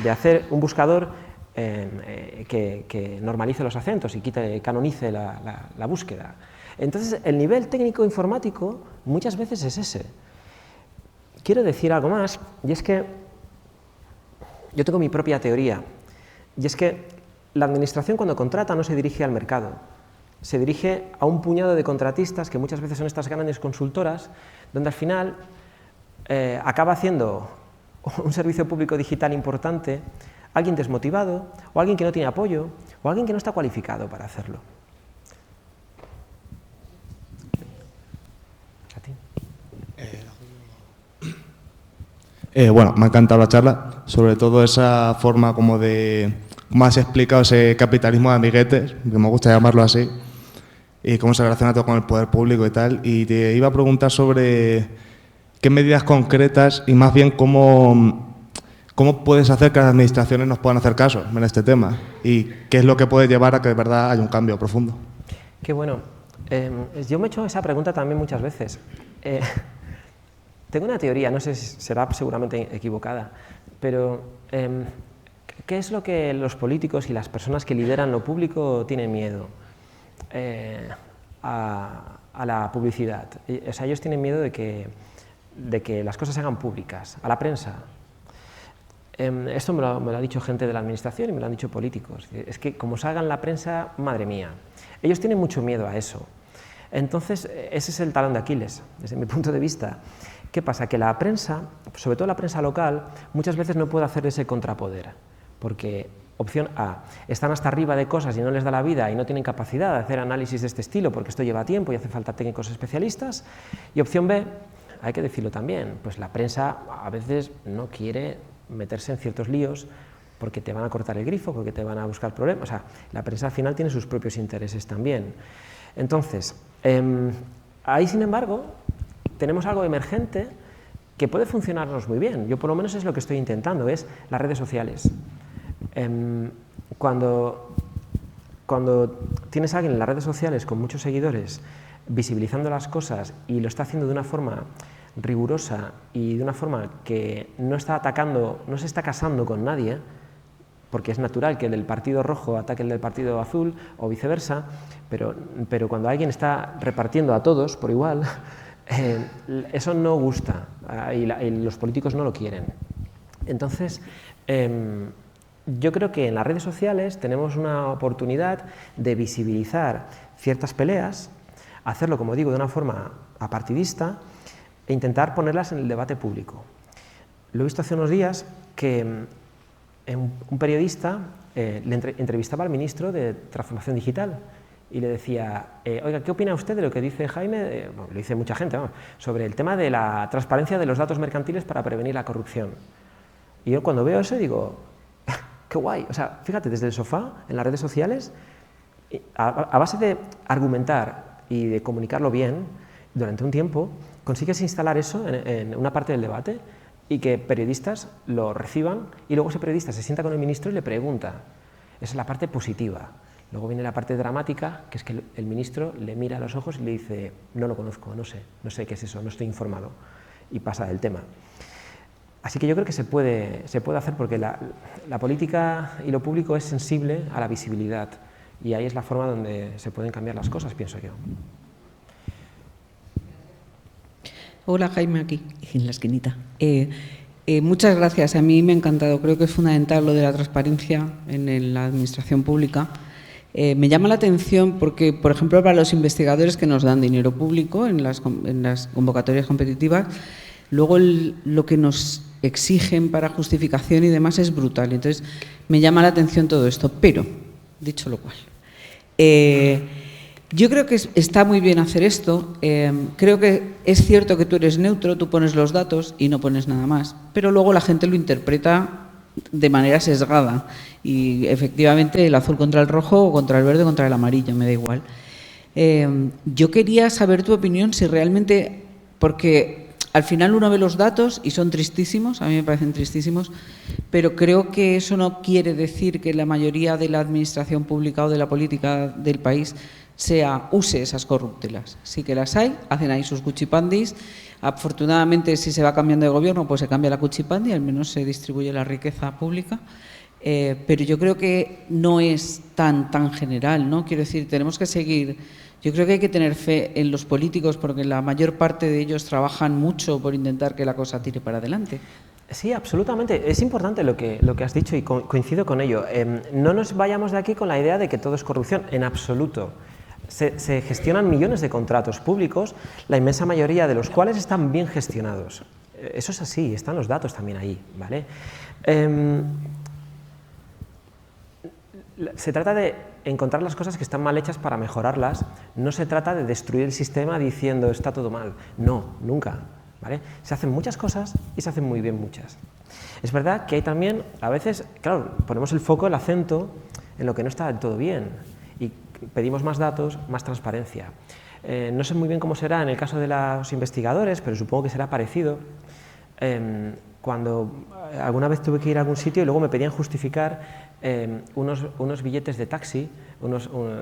S2: hacer un buscador que normalice los acentos y canonice la búsqueda. Entonces, el nivel técnico informático muchas veces es ese. Quiero decir algo más, y es que yo tengo mi propia teoría, y es que la administración cuando contrata no se dirige al mercado, se dirige a un puñado de contratistas que muchas veces son estas grandes consultoras, donde al final acaba haciendo un servicio público digital importante alguien desmotivado, o alguien que no tiene apoyo, o alguien que no está cualificado para hacerlo. ¿A ti?
S4: Bueno, me ha encantado la charla, sobre todo esa forma como has explicado ese capitalismo de amiguetes, que me gusta llamarlo así, y cómo se relaciona todo con el poder público y tal. Y te iba a preguntar sobre qué medidas concretas y más bien cómo puedes hacer que las administraciones nos puedan hacer caso en este tema y qué es lo que puede llevar a que de verdad haya un cambio profundo.
S2: Qué bueno. Yo me he hecho esa pregunta también muchas veces. Tengo una teoría, no sé si será seguramente equivocada, pero ¿qué es lo que los políticos y las personas que lideran lo público tienen miedo? A la publicidad. O sea, ellos tienen miedo de que las cosas se hagan públicas, a la prensa. Esto me lo ha dicho gente de la administración y me lo han dicho políticos. Es que como salga en la prensa, madre mía. Ellos tienen mucho miedo a eso. Entonces, ese es el talón de Aquiles, desde mi punto de vista. ¿Qué pasa? Que la prensa, sobre todo la prensa local, muchas veces no puede hacer ese contrapoder, porque opción A, están hasta arriba de cosas y no les da la vida y no tienen capacidad de hacer análisis de este estilo porque esto lleva tiempo y hace falta técnicos especialistas, y opción B, hay que decirlo también, pues la prensa a veces no quiere meterse en ciertos líos porque te van a cortar el grifo, porque te van a buscar problemas. O sea, la prensa al final tiene sus propios intereses también. Entonces, ahí sin embargo, tenemos algo emergente que puede funcionarnos muy bien. Yo por lo menos es lo que estoy intentando, es las redes sociales. Cuando tienes a alguien en las redes sociales con muchos seguidores visibilizando las cosas y lo está haciendo de una forma rigurosa y de una forma que no está atacando, no se está casando con nadie, porque es natural que el del partido rojo ataque el del partido azul o viceversa, pero cuando alguien está repartiendo a todos por igual, eso no gusta y los políticos no lo quieren. Entonces, yo creo que en las redes sociales tenemos una oportunidad de visibilizar ciertas peleas, hacerlo, como digo, de una forma apartidista e intentar ponerlas en el debate público. Lo he visto hace unos días que un periodista le entrevistaba al ministro de Transformación Digital y le decía, oiga, ¿qué opina usted de lo que dice Jaime, lo dice mucha gente, ¿no?, sobre el tema de la transparencia de los datos mercantiles para prevenir la corrupción? Y yo cuando veo eso digo, qué guay, o sea, fíjate, desde el sofá, en las redes sociales, a base de argumentar y de comunicarlo bien durante un tiempo, consigues instalar eso en una parte del debate y que periodistas lo reciban y luego ese periodista se sienta con el ministro y le pregunta. Esa es la parte positiva. Luego viene la parte dramática, que es que el ministro le mira a los ojos y le dice, no lo conozco, no sé qué es eso, no estoy informado, y pasa del tema. Así que yo creo que se puede hacer porque la política y lo público es sensible a la visibilidad y ahí es la forma donde se pueden cambiar las cosas, pienso yo.
S5: Hola, Jaime, aquí, en la esquinita. Muchas gracias. A mí me ha encantado. Creo que es fundamental lo de la transparencia en la administración pública. Me llama la atención porque, por ejemplo, para los investigadores que nos dan dinero público en las convocatorias competitivas, luego lo que nos exigen para justificación y demás es brutal. Entonces, me llama la atención todo esto. Pero, dicho lo cual, yo creo que está muy bien hacer esto. Creo que es cierto que tú eres neutro, tú pones los datos y no pones nada más, pero luego la gente lo interpreta de manera sesgada y efectivamente el azul contra el rojo o contra el verde o contra el amarillo, me da igual. Yo quería saber tu opinión si realmente, porque al final uno ve los datos y son tristísimos, a mí me parecen tristísimos, pero creo que eso no quiere decir que la mayoría de la administración pública o de la política del país use esas corruptelas. Sí que las hay, hacen ahí sus cuchipandis. Afortunadamente, si se va cambiando de gobierno, pues se cambia la cuchipandi, al menos se distribuye la riqueza pública. Pero yo creo que no es tan general, ¿no? Quiero decir, tenemos que seguir. Yo creo que hay que tener fe en los políticos porque la mayor parte de ellos trabajan mucho por intentar que la cosa tire para adelante.
S2: Sí, absolutamente. Es importante lo que has dicho y coincido con ello. No nos vayamos de aquí con la idea de que todo es corrupción, en absoluto. Se gestionan millones de contratos públicos, la inmensa mayoría de los cuales están bien gestionados. Eso es así, están los datos también ahí, ¿vale? Se trata de encontrar las cosas que están mal hechas para mejorarlas, no se trata de destruir el sistema diciendo está todo mal. No, nunca. ¿Vale? Se hacen muchas cosas y se hacen muy bien muchas. Es verdad que hay también, a veces, claro, ponemos el foco, el acento en lo que no está del todo bien y pedimos más datos, más transparencia. No sé muy bien cómo será en el caso de los investigadores, pero supongo que será parecido. Cuando alguna vez tuve que ir a algún sitio y luego me pedían justificar unos billetes de taxi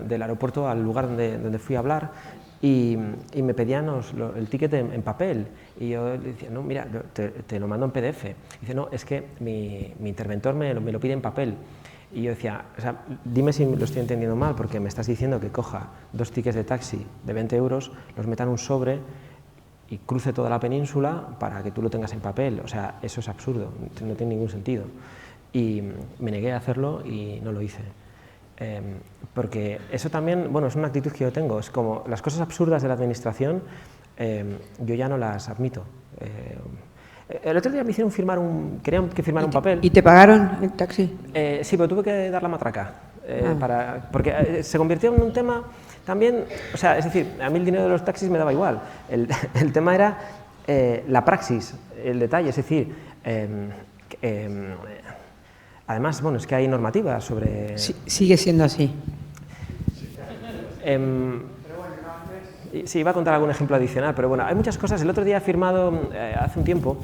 S2: del aeropuerto al lugar donde fui a hablar, y me pedían el ticket en papel, y yo le decía, no, mira, te lo mando en PDF. Y dice, no, es que mi interventor me lo pide en papel. Y yo decía, o sea, dime si lo estoy entendiendo mal, porque me estás diciendo que coja 2 tickets de taxi de 20 euros, los meta en un sobre y cruce toda la península para que tú lo tengas en papel. O sea, eso es absurdo, no tiene ningún sentido. Y me negué a hacerlo y no lo hice. Porque eso también, bueno, es una actitud que yo tengo, es como las cosas absurdas de la administración, yo ya no las admito. El otro día me hicieron firmar querían que firmara un papel.
S1: ¿Y te pagaron el taxi?
S2: Sí, pero tuve que dar la matraca, porque se convirtió en un tema también, o sea, es decir, a mí el dinero de los taxis me daba igual, el tema era la praxis, el detalle, es decir, además, bueno, es que hay normativas sobre...
S1: Sí, sigue siendo así.
S2: Sí, iba a contar algún ejemplo adicional, pero bueno, hay muchas cosas. El otro día he firmado, hace un tiempo,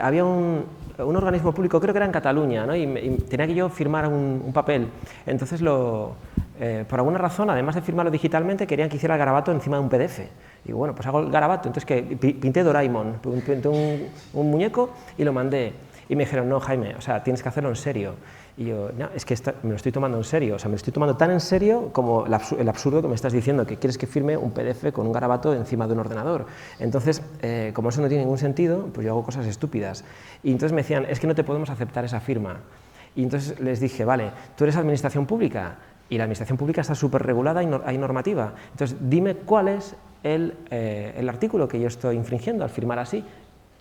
S2: había un organismo público, creo que era en Cataluña, ¿no? y tenía que yo firmar un papel. Entonces, por alguna razón, además de firmarlo digitalmente, querían que hiciera el garabato encima de un PDF. Digo, bueno, pues hago el garabato. Entonces, que pinté Doraemon, pinté un muñeco y lo mandé. Y me dijeron, no, Jaime, o sea, tienes que hacerlo en serio. Y yo, no, es que me lo estoy tomando en serio, o sea, me lo estoy tomando tan en serio como el absurdo que me estás diciendo, que quieres que firme un PDF con un garabato encima de un ordenador. Entonces, como eso no tiene ningún sentido, pues yo hago cosas estúpidas. Y entonces me decían, es que no te podemos aceptar esa firma. Y entonces les dije, vale, tú eres administración pública, y la administración pública está súper regulada y hay normativa. Entonces, dime cuál es el artículo que yo estoy infringiendo al firmar así.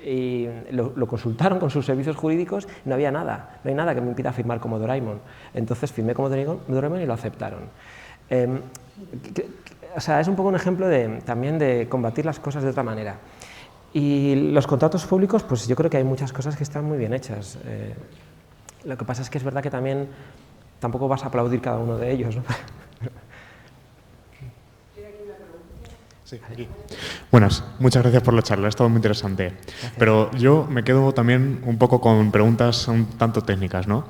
S2: Y lo consultaron con sus servicios jurídicos y no había nada, no hay nada que me impida firmar como Doraemon. Entonces firmé como Doraemon y lo aceptaron. O sea, es un poco un ejemplo también de combatir las cosas de otra manera. Y los contratos públicos, pues yo creo que hay muchas cosas que están muy bien hechas. Lo que pasa es que es verdad que también tampoco vas a aplaudir cada uno de ellos, ¿no?
S4: Sí, aquí. Buenas, muchas gracias por la charla, ha estado muy interesante. Gracias. Pero yo me quedo también un poco con preguntas un tanto técnicas, ¿no?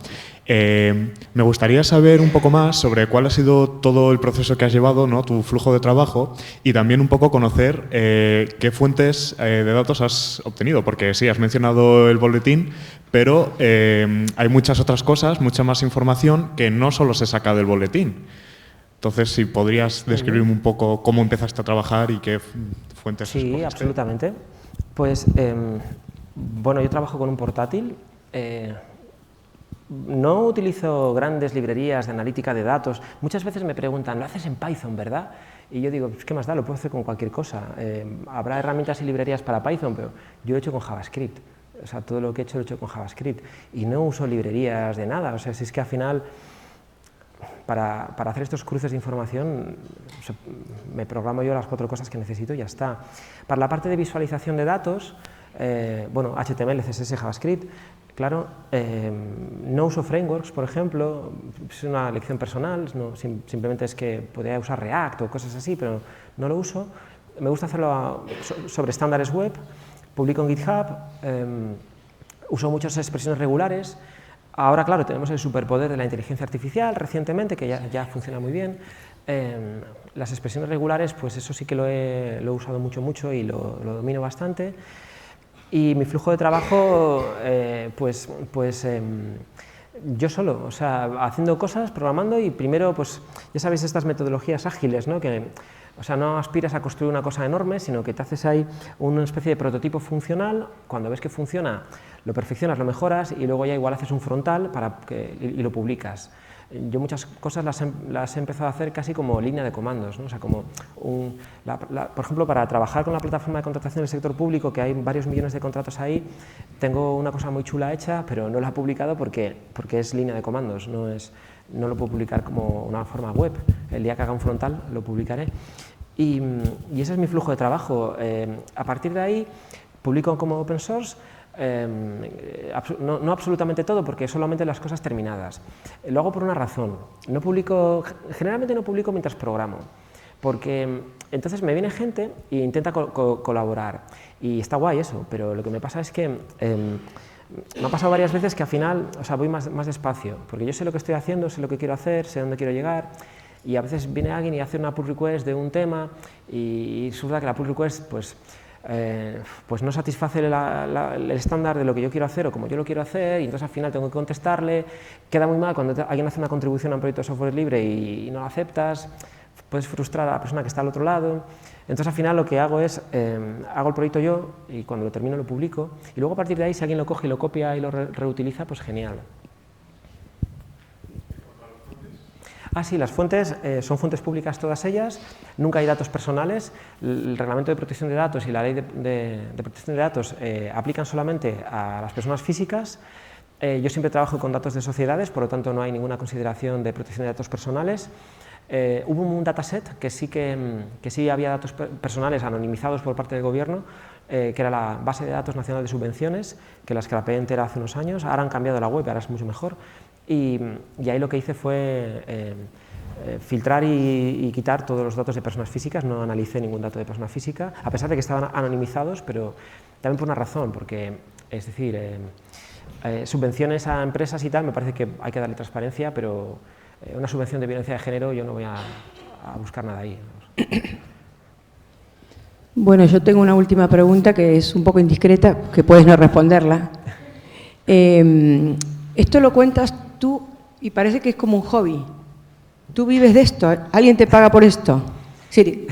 S4: Me gustaría saber un poco más sobre cuál ha sido todo el proceso que has llevado, ¿no? Tu flujo de trabajo, y también un poco conocer qué fuentes de datos has obtenido, porque sí, has mencionado el boletín, pero hay muchas otras cosas, mucha más información que no solo se saca del boletín. Entonces, si podrías describirme un poco cómo empezaste a trabajar y qué fuentes escogiste.
S2: Sí, absolutamente. Pues, bueno, yo trabajo con un portátil. No utilizo grandes librerías de analítica de datos. Muchas veces me preguntan, ¿lo haces en Python, verdad? Y yo digo, pues, ¿qué más da? Lo puedo hacer con cualquier cosa. Habrá herramientas y librerías para Python, pero yo lo he hecho con JavaScript. O sea, todo lo que he hecho lo he hecho con JavaScript. Y no uso librerías de nada. O sea, si es que al final... Para hacer estos cruces de información me programo yo las 4 cosas que necesito y ya está. Para la parte de visualización de datos, bueno, HTML, CSS, JavaScript, claro, no uso frameworks, por ejemplo, es una elección personal, no, simplemente es que podría usar React o cosas así, pero no lo uso. Me gusta hacerlo sobre estándares web, publico en GitHub, uso muchas expresiones regulares. Ahora, claro, tenemos el superpoder de la inteligencia artificial recientemente, que ya funciona muy bien. Las expresiones regulares, pues eso sí que lo he usado mucho y lo domino bastante. Y mi flujo de trabajo, yo solo, o sea, haciendo cosas, programando, y primero, pues ya sabéis, estas metodologías ágiles, ¿no? Que O sea, no aspiras a construir una cosa enorme, sino que te haces ahí una especie de prototipo funcional. Cuando ves que funciona, lo perfeccionas, lo mejoras y luego ya igual haces un frontal y lo publicas. Yo muchas cosas las he empezado a hacer casi como línea de comandos, ¿no? O sea, como por ejemplo, para trabajar con la plataforma de contratación del sector público, que hay varios millones de contratos ahí, tengo una cosa muy chula hecha, pero no la he publicado porque es línea de comandos, no lo puedo publicar como una forma web. El día que haga un frontal lo publicaré. Y ese es mi flujo de trabajo. A partir de ahí, publico como open source. No absolutamente todo, porque solamente las cosas terminadas. Lo hago por una razón. Generalmente no publico mientras programo, porque entonces me viene gente e intenta colaborar. Y está guay eso, pero lo que me pasa es que me ha pasado varias veces que al final, o sea, voy más despacio, porque yo sé lo que estoy haciendo, sé lo que quiero hacer, sé dónde quiero llegar, y a veces viene alguien y hace una pull request de un tema y resulta que la pull request pues no satisface el estándar de lo que yo quiero hacer o como yo lo quiero hacer, y entonces al final tengo que contestarle. Queda muy mal cuando alguien hace una contribución a un proyecto de software libre y no la aceptas, puedes frustrar a la persona que está al otro lado. Entonces al final lo que hago es, hago el proyecto yo y cuando lo termino lo publico, y luego a partir de ahí si alguien lo coge y lo copia y lo reutiliza, pues genial. Ah, sí, las fuentes son fuentes públicas todas ellas, nunca hay datos personales. El reglamento de protección de datos y la ley de protección de datos aplican solamente a las personas físicas. Yo siempre trabajo con datos de sociedades, por lo tanto no hay ninguna consideración de protección de datos personales. Hubo un dataset que sí había datos personales anonimizados por parte del gobierno, que era la Base de Datos Nacional de Subvenciones, que la scrapeé entera hace unos años. Ahora han cambiado la web, ahora es mucho mejor. Y ahí lo que hice fue filtrar y quitar todos los datos de personas físicas, no analicé ningún dato de persona física, a pesar de que estaban anonimizados, pero también por una razón, porque, es decir, subvenciones a empresas y tal, me parece que hay que darle transparencia, pero una subvención de violencia de género yo no voy a buscar nada ahí.
S1: Bueno, yo tengo una última pregunta que es un poco indiscreta, que puedes no responderla. Esto lo cuentas tú y parece que es como un hobby. Tú vives de esto, alguien te paga por esto. Sí,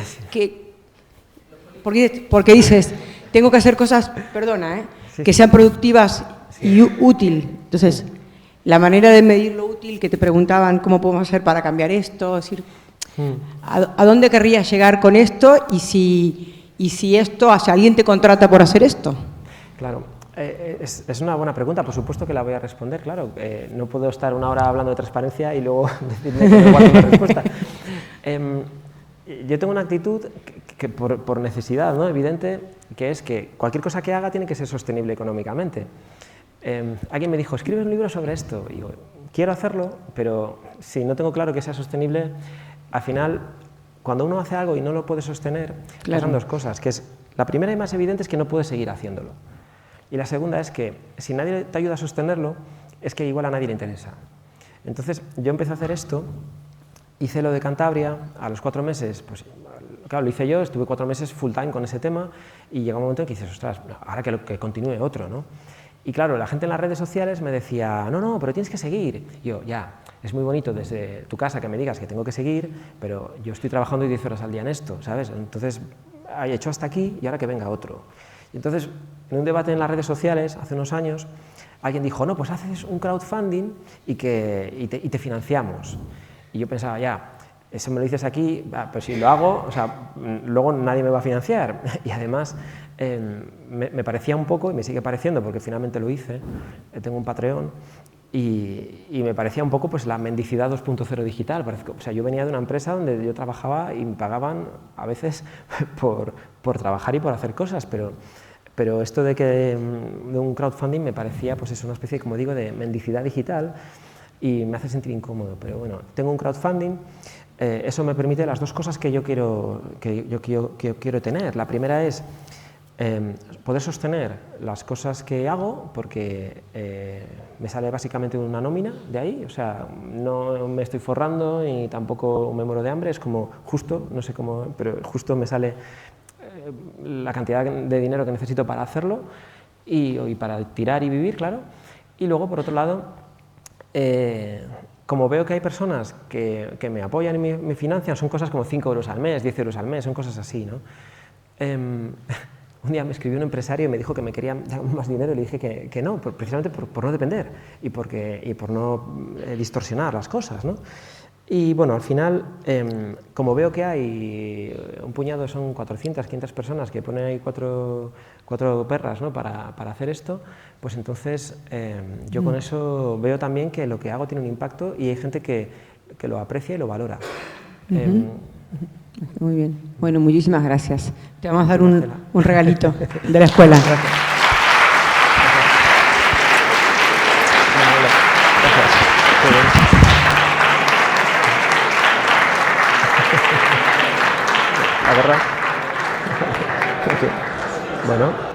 S1: porque dices, tengo que hacer cosas, perdona, que sean productivas y útil. Entonces, la manera de medir lo útil, que te preguntaban cómo podemos hacer para cambiar esto, es decir, ¿a dónde querrías llegar con esto y si esto, si alguien te contrata por hacer esto?
S2: Claro. Es una buena pregunta, por supuesto que la voy a responder, claro. No puedo estar una hora hablando de transparencia y luego decirme que me guardo una respuesta. Yo tengo una actitud que por necesidad, ¿no?, evidente, que es que cualquier cosa que haga tiene que ser sostenible económicamente. Alguien me dijo, escribe un libro sobre esto. Y digo, quiero hacerlo, pero si no tengo claro que sea sostenible, al final, cuando uno hace algo y no lo puede sostener, pasan dos cosas, que es, la primera y más evidente es que no puedes seguir haciéndolo. Y la segunda es que si nadie te ayuda a sostenerlo, es que igual a nadie le interesa. Entonces yo empecé a hacer esto, hice lo de Cantabria, a los 4 meses, pues claro, lo hice yo, estuve 4 meses full time con ese tema y llega un momento en que dices, ostras, ahora que continúe otro, ¿no? Y claro, la gente en las redes sociales me decía, no, pero tienes que seguir. Y yo, ya, es muy bonito desde tu casa que me digas que tengo que seguir, pero yo estoy trabajando 10 horas al día en esto, ¿sabes? Entonces, he hecho hasta aquí y ahora que venga otro. Y entonces, en un debate en las redes sociales, hace unos años, alguien dijo, no, pues haces un crowdfunding y te financiamos. Y yo pensaba, ya, eso me lo dices aquí, pero si lo hago, o sea, luego nadie me va a financiar. Y además, me parecía un poco, y me sigue pareciendo porque finalmente lo hice, tengo un Patreon, y me parecía un poco pues la mendicidad 2.0 digital. O sea, yo venía de una empresa donde yo trabajaba y me pagaban a veces por trabajar y por hacer cosas, pero esto de un crowdfunding me parecía pues es una especie, como digo, de mendicidad digital y me hace sentir incómodo. Pero bueno, tengo un crowdfunding, eso me permite las dos cosas que yo quiero tener. La primera es poder sostener las cosas que hago, porque me sale básicamente una nómina de ahí, o sea, no me estoy forrando y tampoco me muero de hambre, es como justo, no sé cómo, pero justo me sale la cantidad de dinero que necesito para hacerlo y para tirar y vivir, claro. Y luego, por otro lado, como veo que hay personas que me apoyan y me financian, son cosas como 5 euros al mes, 10 euros al mes, son cosas así, ¿no? Un día me escribió un empresario y me dijo que me quería dar más dinero y le dije que no, precisamente por no depender y por no distorsionar las cosas, ¿no? Y bueno, al final, como veo que hay un puñado, son 400, 500 personas que ponen ahí cuatro perras, ¿no? para hacer esto, pues entonces yo con eso veo también que lo que hago tiene un impacto y hay gente que lo aprecia y lo valora.
S1: Muy bien. Bueno, muchísimas gracias. Te vamos a dar un regalito de la escuela.
S2: Gracias. Agarra. Bueno.